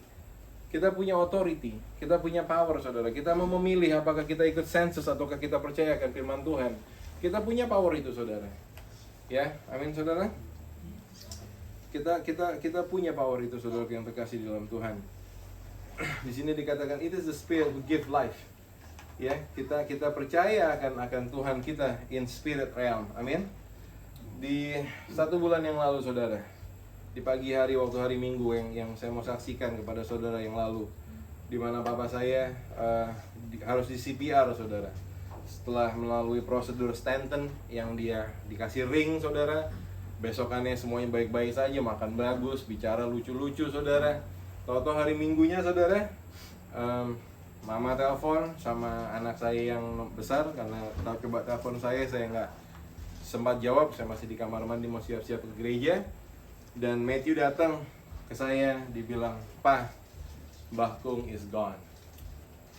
Kita punya authority, kita punya power saudara. Kita mau memilih apakah kita ikut sensus ataukah kita percayakan firman Tuhan. Kita punya power itu saudara. Ya, amin saudara. Kita punya power itu, saudara yang terkasih di dalam Tuhan. Di sini dikatakan it is the spirit who give life. Ya, kita percaya akan Tuhan kita in spirit realm. Amin. Di 1 bulan yang lalu, saudara, di pagi hari waktu hari Minggu yang saya mau saksikan kepada saudara yang lalu, di mana papa saya harus di CPR, saudara. Setelah melalui prosedur Stanton yang dia dikasih ring, saudara. Besokannya semuanya baik-baik saja, makan bagus, bicara lucu-lucu, saudara. Tahu-tahu hari Minggunya, saudara, mama telepon sama anak saya yang besar, karena coba telepon saya nggak sempat jawab, saya masih di kamar mandi mau siap-siap ke gereja. Dan Matthew datang ke saya, dibilang, "Pak, Mbah Kung is gone."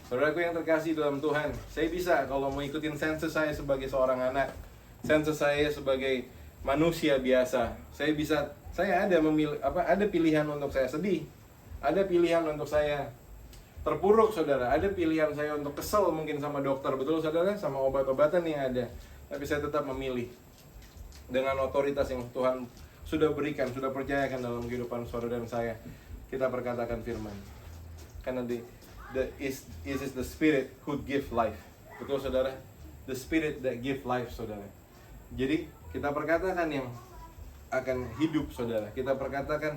Saudaraku yang terkasih dalam Tuhan, saya bisa kalau mau ikutin sensus saya sebagai seorang anak, sensus saya sebagai manusia biasa, saya ada pilihan untuk saya sedih, ada pilihan untuk saya terpuruk, saudara, ada pilihan saya untuk kesel mungkin sama dokter, betul saudara, sama obat-obatan yang ada. Tapi saya tetap memilih dengan otoritas yang Tuhan sudah berikan, sudah percayakan dalam kehidupan saudara dan saya. Kita perkatakan firman, karena is the spirit who give life. Betul saudara, the spirit that give life, saudara. Jadi kita perkatakan yang akan hidup, saudara. Kita perkatakan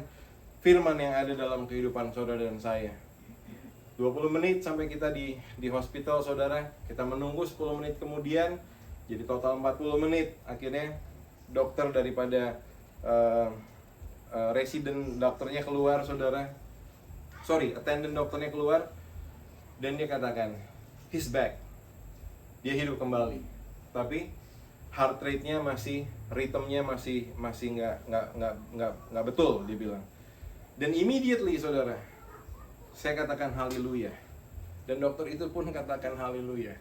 firman yang ada dalam kehidupan saudara dan saya. 20 menit sampai kita di hospital, saudara. Kita menunggu 10 menit kemudian, jadi total 40 menit. Akhirnya dokter daripada resident dokternya keluar, saudara. Attendant dokternya keluar. Dan dia katakan, he's back. Dia hidup kembali. Tapi heart rate-nya rhythm-nya masih nggak betul, dia bilang. Dan immediately, saudara, saya katakan haleluya. Dan dokter itu pun katakan haleluya.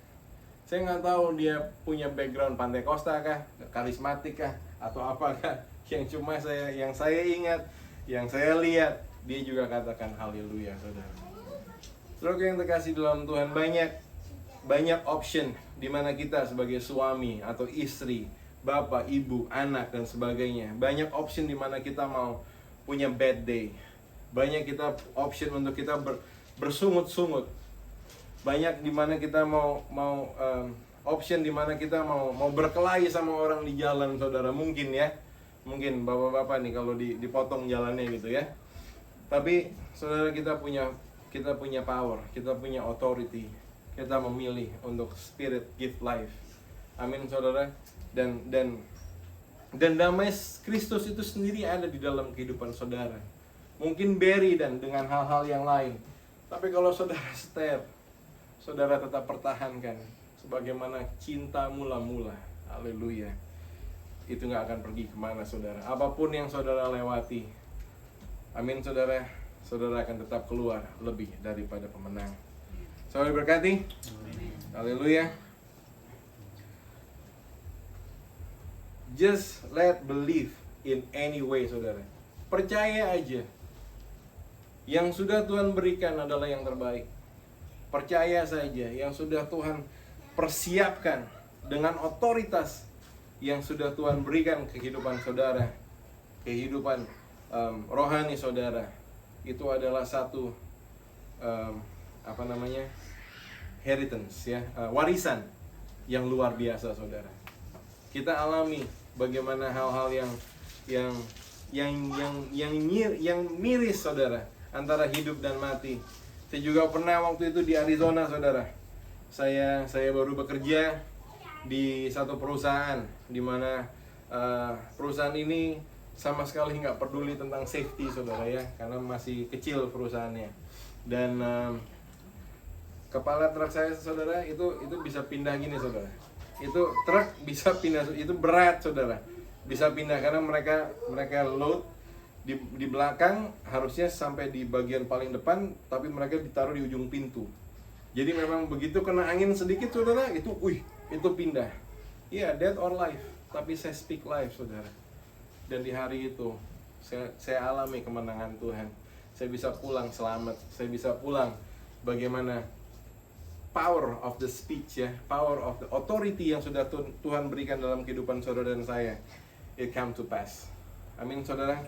Saya nggak tahu dia punya background Pantai Costa kah, karismatik kah, atau apakah. Yang cuma yang saya ingat, yang saya lihat, dia juga katakan haleluya, saudara. Saudara yang terkasih dalam Tuhan, banyak option di mana kita sebagai suami atau istri, bapak, ibu, anak dan sebagainya. Banyak option di mana kita mau punya bad day. Banyak kita option untuk kita bersungut-sungut. Banyak di mana kita mau option di mana kita mau berkelahi sama orang di jalan, saudara. Mungkin bapak-bapak nih kalau dipotong jalannya gitu ya. Tapi saudara, kita punya power, kita punya authority. Kita memilih untuk spirit give life. Amin, saudara. Dan damai Kristus itu sendiri ada di dalam kehidupan saudara. Mungkin beri dan dengan hal-hal yang lain. Tapi kalau saudara setir, saudara tetap pertahankan sebagaimana cinta mula-mula. Haleluya. Itu gak akan pergi kemana, saudara. Apapun yang saudara lewati, amin, saudara, saudara akan tetap keluar lebih daripada pemenang. Saudara berkati. Haleluya. Just let believe in any way, saudara. Percaya aja. Yang sudah Tuhan berikan adalah yang terbaik. Percaya saja yang sudah Tuhan persiapkan dengan otoritas yang sudah Tuhan berikan kehidupan saudara, kehidupan rohani saudara. Itu adalah satu inheritance ya, warisan yang luar biasa, saudara. Kita alami bagaimana hal-hal yang miris, saudara, antara hidup dan mati. Saya juga pernah waktu itu di Arizona, saudara. Saya baru bekerja di satu perusahaan di mana perusahaan ini sama sekali nggak peduli tentang safety, saudara ya, karena masih kecil perusahaannya. Dan kepala truk saya, saudara, itu bisa pindah gini, saudara. Itu truk bisa pindah, itu berat, saudara. Bisa pindah karena mereka load di belakang, harusnya sampai di bagian paling depan, tapi mereka ditaruh di ujung pintu. Jadi memang begitu kena angin sedikit, saudara, itu pindah. Iya, death or life, tapi saya speak life, saudara. Dan di hari itu saya alami kemenangan Tuhan. Saya bisa pulang selamat. Saya bisa pulang bagaimana power of the speech ya, power of the authority yang sudah Tuhan berikan dalam kehidupan saudara dan saya, it come to pass. Amin, saudara.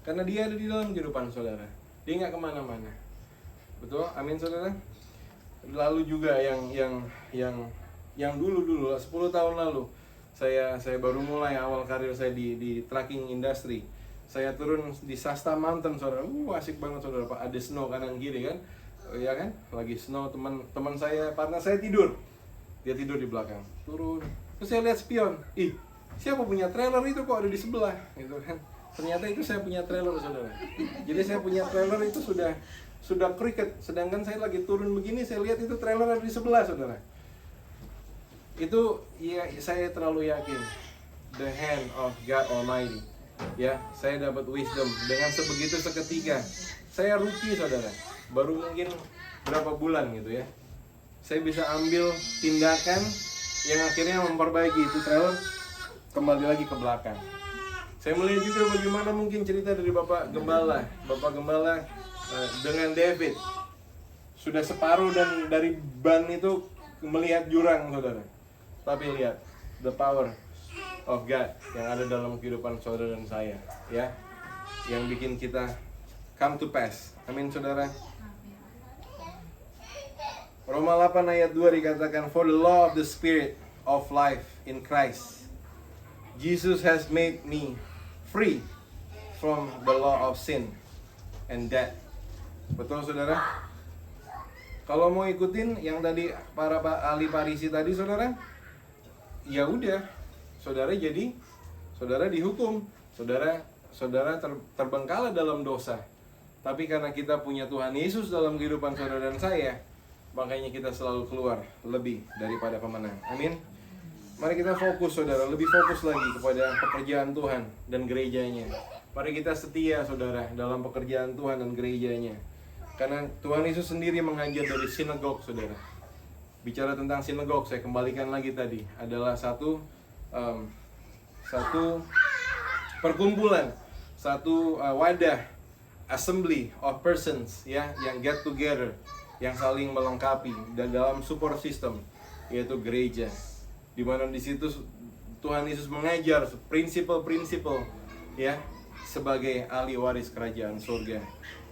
Karena dia ada di dalam kehidupan saudara. Dia nggak kemana-mana. Betul? Amin saudara. Lalu juga yang dulu 10 tahun lalu saya baru mulai awal karir saya di trucking industry. Saya turun di Shasta Mountain saudara. Asik banget saudara, Pak. Ada snow kanan kiri kan? Ya kan? Lagi snow, teman saya, partner saya tidur. Dia tidur di belakang. Turun. Terus saya lihat spion. Ih, siapa punya trailer itu kok ada di sebelah? Gitu kan. Ternyata itu saya punya trailer saudara. Jadi saya punya trailer itu sudah cricket, sedangkan saya lagi turun begini, saya lihat itu trailer ada di sebelah saudara. Itu ya, saya terlalu yakin the hand of God Almighty. Ya, saya dapat wisdom dengan sebegitu seketika. Saya rookie saudara, baru mungkin berapa bulan gitu ya. Saya bisa ambil tindakan yang akhirnya memperbaiki itu trailer kembali lagi ke belakang. Saya melihat juga bagaimana mungkin cerita dari Bapak Gembala dengan David. Sudah separuh dan dari ban itu melihat jurang saudara. Tapi lihat the power of God yang ada dalam kehidupan saudara dan saya, ya, yang bikin kita come to pass. Amin saudara. Roma 8 ayat 2 dikatakan, for the law of the spirit of life in Christ Jesus has made me free from the law of sin and death. Betul saudara? Kalau mau ikutin yang tadi para ahli Farisi tadi saudara, ya udah, saudara dihukum, saudara terbengkalai dalam dosa. Tapi karena kita punya Tuhan Yesus dalam kehidupan saudara dan saya, makanya kita selalu keluar lebih daripada pemenang. Amin. Mari kita fokus saudara, lebih fokus lagi kepada pekerjaan Tuhan dan gerejanya. Mari kita setia saudara dalam pekerjaan Tuhan dan gerejanya. Karena Tuhan Yesus sendiri mengajar dari sinagog saudara. Bicara tentang sinagog, saya kembalikan lagi tadi, adalah satu perkumpulan, satu wadah, assembly of persons ya, yang get together, yang saling melengkapi dan dalam support system, yaitu gereja. Di mana di situ Tuhan Yesus mengajar prinsip-prinsip ya, sebagai ahli waris kerajaan surga.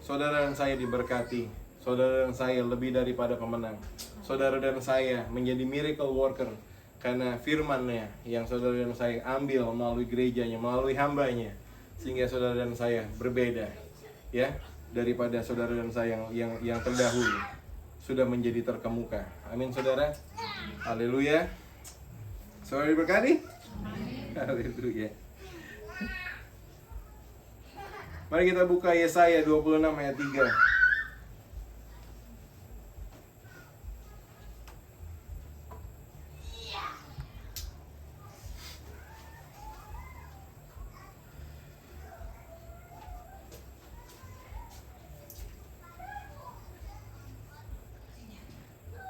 Saudara dan saya diberkati. Saudara dan saya lebih daripada pemenang. Saudara dan saya menjadi miracle worker karena firman-Nya yang saudara dan saya ambil melalui gerejanya, melalui hambanya, sehingga saudara dan saya berbeda ya daripada saudara dan saya yang terdahulu, sudah menjadi terkemuka. Amin saudara. Haleluya. Saudara diberkati. Haleluya. Mari kita buka Yesaya 26 ayat 3.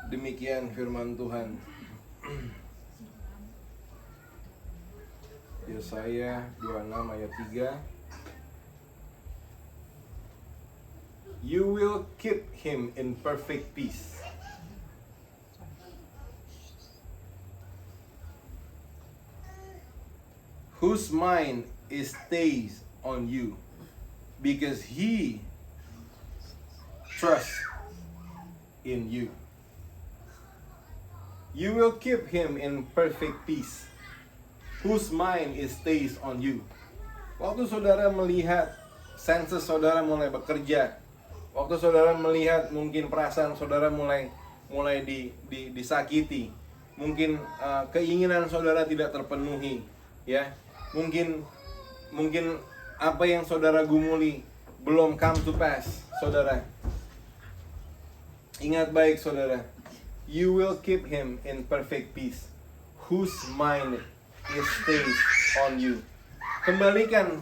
Demikian firman Tuhan. Yesaya 26 ayat 3. You will keep him in perfect peace, whose mind is stayed on you, because he trusts in you. You will keep him in perfect peace, whose mind is stayed on you. Waktu saudara melihat senses saudara mulai bekerja, waktu saudara melihat mungkin perasaan saudara mulai disakiti, mungkin keinginan saudara tidak terpenuhi, ya, mungkin apa yang saudara gumuli belum come to pass, saudara. Ingat baik saudara, you will keep him in perfect peace, whose mind is stayed on you. Kembalikan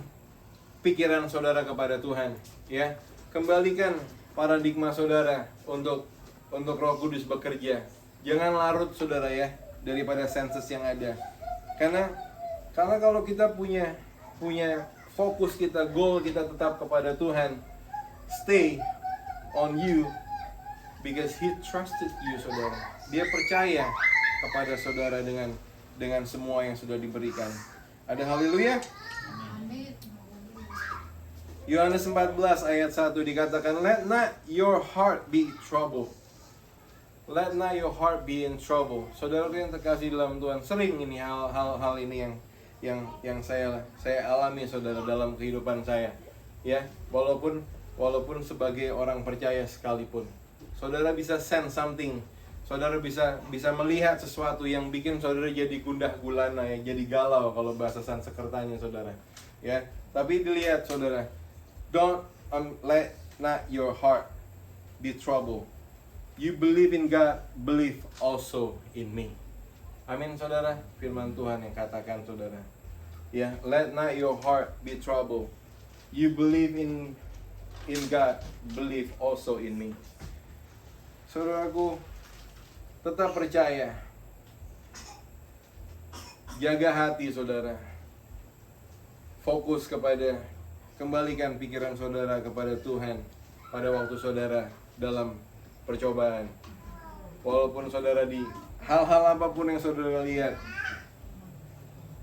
pikiran saudara kepada Tuhan, ya. Kembalikan paradigma saudara untuk Roh Kudus bekerja. Jangan larut saudara ya daripada senses yang ada. Karena kalau kita punya fokus kita, goal kita tetap kepada Tuhan, stay on you, because he trusted you saudara. Dia percaya kepada saudara dengan semua yang sudah diberikan. Ada haleluya? Yohanes 14 ayat 1 dikatakan, let not your heart be troubled. Let not your heart be in trouble. Saudaraku yang terkasih dalam Tuhan, sering ini hal-hal ini yang saya alami saudara dalam kehidupan saya. Ya, walaupun sebagai orang percaya sekalipun. Saudara bisa sense something. Saudara bisa melihat sesuatu yang bikin saudara jadi gundah gulana, ya, jadi galau kalau bahasa Sanskertanya saudara. Ya, tapi dilihat saudara, don't let not your heart be troubled. You believe in God, believe also in me. Amin saudara, firman Tuhan yang katakan saudara. Ya, let not your heart be troubled. You believe in God, believe also in me. Saudaraku, tetap percaya. Jaga hati saudara. Fokus kembalikan pikiran saudara kepada Tuhan pada waktu saudara dalam percobaan. Walaupun saudara di hal-hal apapun yang saudara lihat,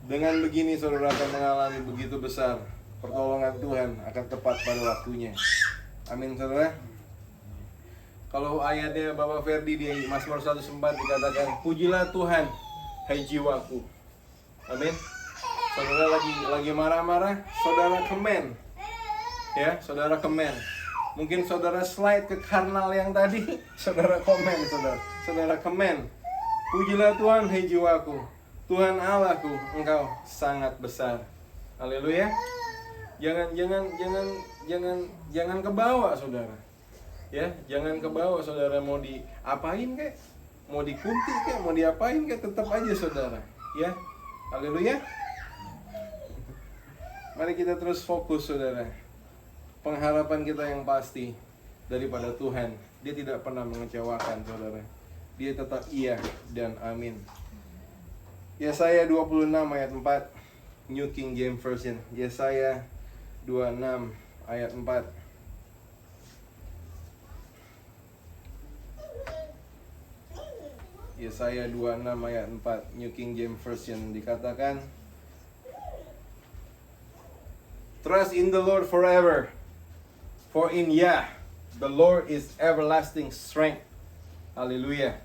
dengan begini saudara akan mengalami begitu besar pertolongan Tuhan akan tepat pada waktunya. Amin saudara. Kalau ayatnya Bapak Ferdi di Mazmur 104 dikatakan, pujilah Tuhan, hai jiwaku. Amin. Saudara lagi marah-marah, saudara kemen. Ya, saudara kemen. Mungkin saudara slide ke karnal yang tadi, saudara komen, saudara komen. Pujilah Tuhan, hai jiwaku. Tuhan Allahku, Engkau sangat besar. Haleluya. Jangan kebawa saudara. Ya, jangan kebawa saudara, mau diapain kek? Mau dikuntit kek? Mau diapain kek? Tetap aja saudara. Ya. Haleluya. Mari kita terus fokus saudara. Pengharapan kita yang pasti daripada Tuhan. Dia tidak pernah mengecewakan saudara. Dia tetap iya dan amin. Yesaya 26 ayat 4, New King James Version. Yesaya 26 ayat 4. Yesaya 26 ayat 4, New King James Version dikatakan, trust in the Lord forever. For in Yah, the Lord is everlasting strength. Haleluya.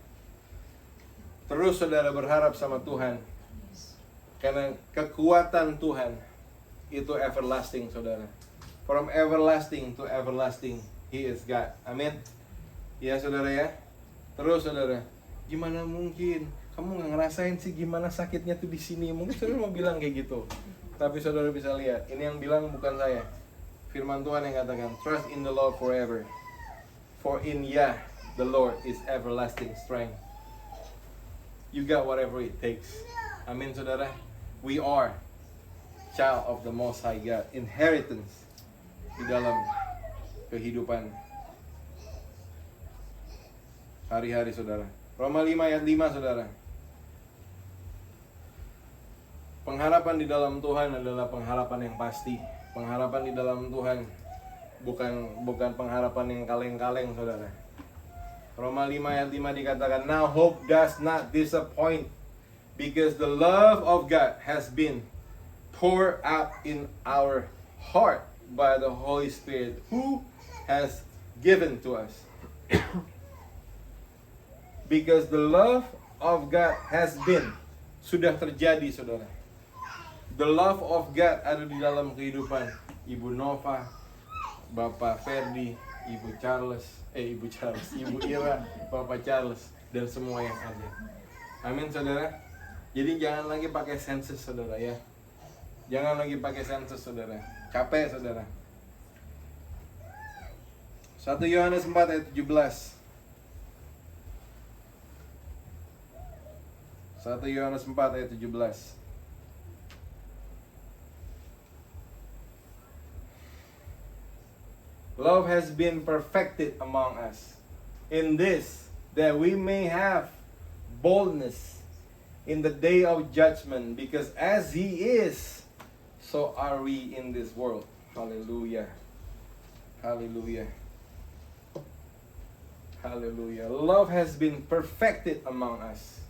Terus saudara berharap sama Tuhan. Karena kekuatan Tuhan itu everlasting saudara. From everlasting to everlasting, He is God. Amin. Ya saudara ya. Terus saudara, gimana mungkin? Kamu nggak ngerasain sih gimana sakitnya tuh di sini? Mungkin saudara mau bilang kayak gitu. Tapi saudara bisa lihat, ini yang bilang bukan saya. Firman Tuhan yang katakan, trust in the Lord forever. For in Yah, the Lord is everlasting strength. You got whatever it takes. Amin saudara. We are child of the Most High God. Inheritance di dalam kehidupan hari-hari saudara. Roma 5 ayat 5 saudara. Pengharapan di dalam Tuhan adalah pengharapan yang pasti. Pengharapan di dalam Tuhan bukan pengharapan yang kaleng-kaleng saudara. Roma 5 ayat 5 dikatakan, now hope does not disappoint, because the love of God has been poured out in our heart by the Holy Spirit who has given to us. Because the love of God has been, sudah terjadi saudara. The love of God ada di dalam kehidupan Ibu Nova, Bapak Ferdi, Ibu Ira, Bapak Charles, dan semua yang ada. Amin saudara. Jadi jangan lagi pakai sensus saudara ya. Jangan lagi pakai sensus saudara. Capek saudara. 1 Yohanes 4 ayat 17. 1 Yohanes 4 ayat 17. Love has been perfected among us, in this, that we may have boldness in the day of judgment, because as He is, so are we in this world. Hallelujah. Hallelujah. Hallelujah. Love has been perfected among us.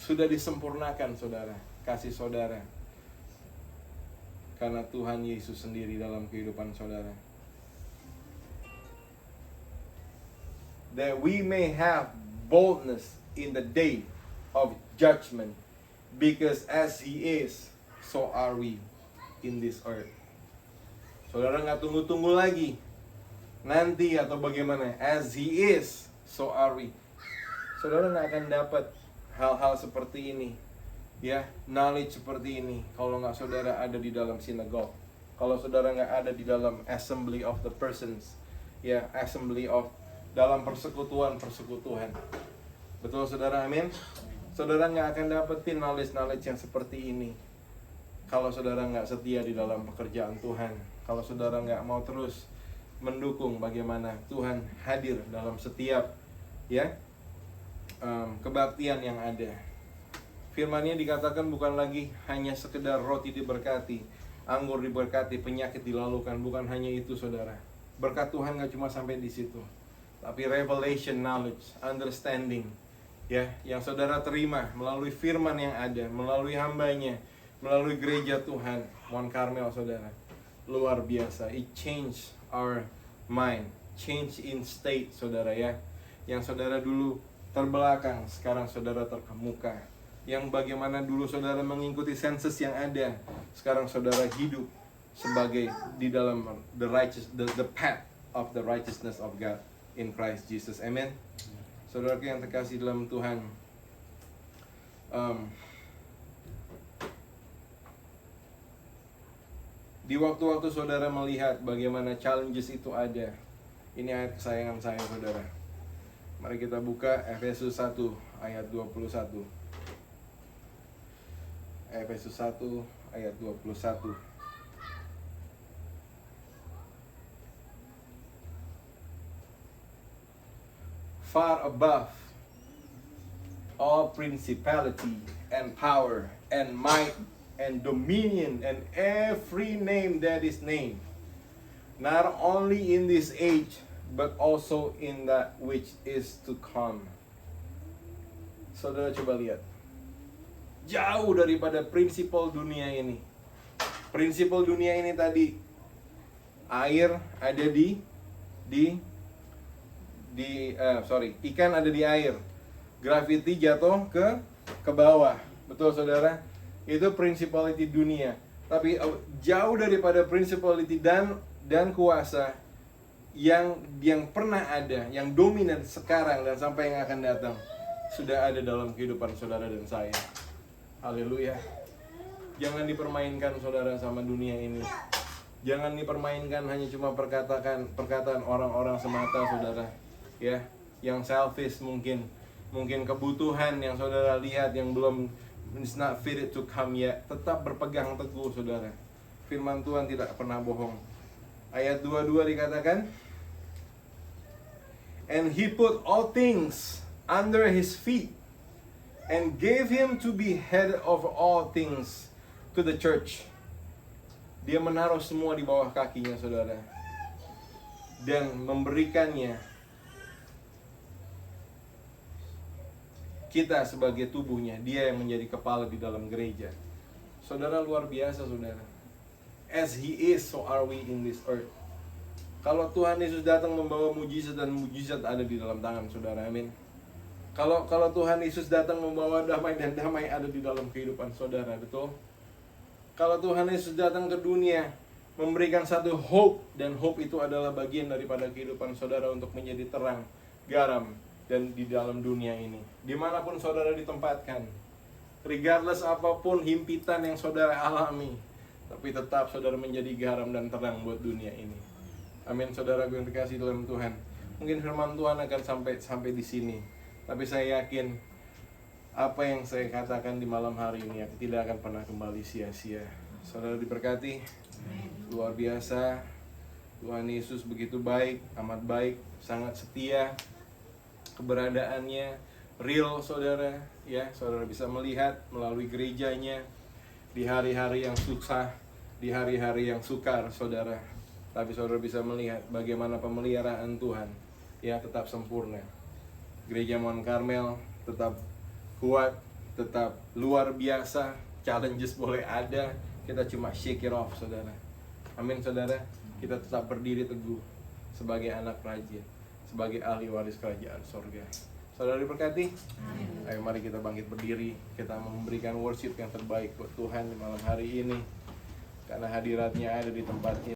Sudah disempurnakan saudara, kasih saudara. karena Tuhan Yesus sendiri dalam kehidupan saudara. That we may have boldness in the day of judgment, because as He is, so are we in this earth. Saudara nggak tunggu-tunggu lagi nanti atau bagaimana. As He is, so are we. Saudara nggak akan dapat hal-hal seperti ini, ya, knowledge seperti ini, kalau nggak saudara ada di dalam sinagog, kalau saudara nggak ada di dalam assembly of the persons, ya, assembly of dalam persekutuan. Betul saudara, amin. Saudara nggak akan dapetin knowledge yang seperti ini kalau saudara nggak setia di dalam pekerjaan Tuhan, kalau saudara nggak mau terus mendukung bagaimana Tuhan hadir dalam setiap, ya, kebaktian yang ada. Firman-Nya dikatakan bukan lagi hanya sekedar roti diberkati, anggur diberkati, penyakit dilalukan. Bukan hanya itu saudara. Berkat Tuhan gak cuma sampai di situ, tapi revelation knowledge, understanding, ya, yang saudara terima melalui firman yang ada, melalui hambanya, melalui gereja Tuhan Mount Carmel saudara. Luar biasa. It change our mind, change in state saudara, ya. Yang saudara dulu terbelakang, sekarang saudara terkemuka. Yang bagaimana dulu saudara mengikuti sensus yang ada, sekarang saudara hidup sebagai di dalam the path of the righteousness of God in Christ Jesus. Amen. Saudaraku yang terkasih dalam Tuhan, di waktu-waktu saudara melihat bagaimana challenges itu ada, ini ayat kesayangan saya saudara. Mari kita buka Efesus 1 ayat 21. Efesus 1 ayat 21. Far above all principality and power and might and dominion and every name that is named, not only in this age but also in that which is to come. Saudara coba lihat, jauh daripada prinsipal dunia ini. Prinsipal dunia ini tadi, air ada ikan ada di air, gravity jatuh ke bawah, betul saudara? Itu principality dunia. Tapi jauh daripada principality dan kuasa yang pernah ada, yang dominan sekarang dan sampai yang akan datang, sudah ada dalam kehidupan saudara dan saya. Haleluya. Jangan dipermainkan saudara sama dunia ini. Jangan dipermainkan hanya cuma perkataan orang-orang semata saudara, ya, yang selfish mungkin kebutuhan yang saudara lihat yang belum, it's not fit to come yet. Tetap berpegang teguh saudara. Firman Tuhan tidak pernah bohong. Ayat 22 dikatakan, and He put all things under His feet and gave Him to be head of all things to the church. Dia menaruh semua di bawah kakinya saudara, dan memberikannya kita sebagai tubuhnya. Dia yang menjadi kepala di dalam gereja. Saudara, luar biasa saudara. As He is, so are we in this earth. Kalau Tuhan Yesus datang membawa mujizat, dan mujizat ada di dalam tangan saudara, amin. Kalau Tuhan Yesus datang membawa damai, dan damai ada di dalam kehidupan saudara, betul? Kalau Tuhan Yesus datang ke dunia memberikan satu hope, dan hope itu adalah bagian daripada kehidupan saudara untuk menjadi terang, garam, dan di dalam dunia ini, dimanapun saudara ditempatkan, regardless apapun himpitan yang saudara alami, tapi tetap saudara menjadi garam dan terang buat dunia ini. Amin, saudara yang terkasih dalam Tuhan. Mungkin firman Tuhan akan sampai di sini, tapi saya yakin apa yang saya katakan di malam hari ini tidak akan pernah kembali sia-sia. Saudara diberkati, luar biasa. Tuhan Yesus begitu baik, amat baik, sangat setia. Keberadaannya real saudara, ya. Saudara bisa melihat melalui gerejanya di hari-hari yang susah, di hari-hari yang sukar saudara. Tapi saudara bisa melihat bagaimana pemeliharaan Tuhan, ya, tetap sempurna. Gereja Mount Carmel tetap kuat, tetap luar biasa. Challenges boleh ada, kita cuma shake it off, saudara. Amin, saudara. Kita tetap berdiri teguh sebagai anak raja, sebagai ahli waris kerajaan sorga. Saudara diberkati. Ayo mari kita bangkit berdiri. Kita memberikan worship yang terbaik buat Tuhan di malam hari ini, karena hadiratnya ada di tempat ini.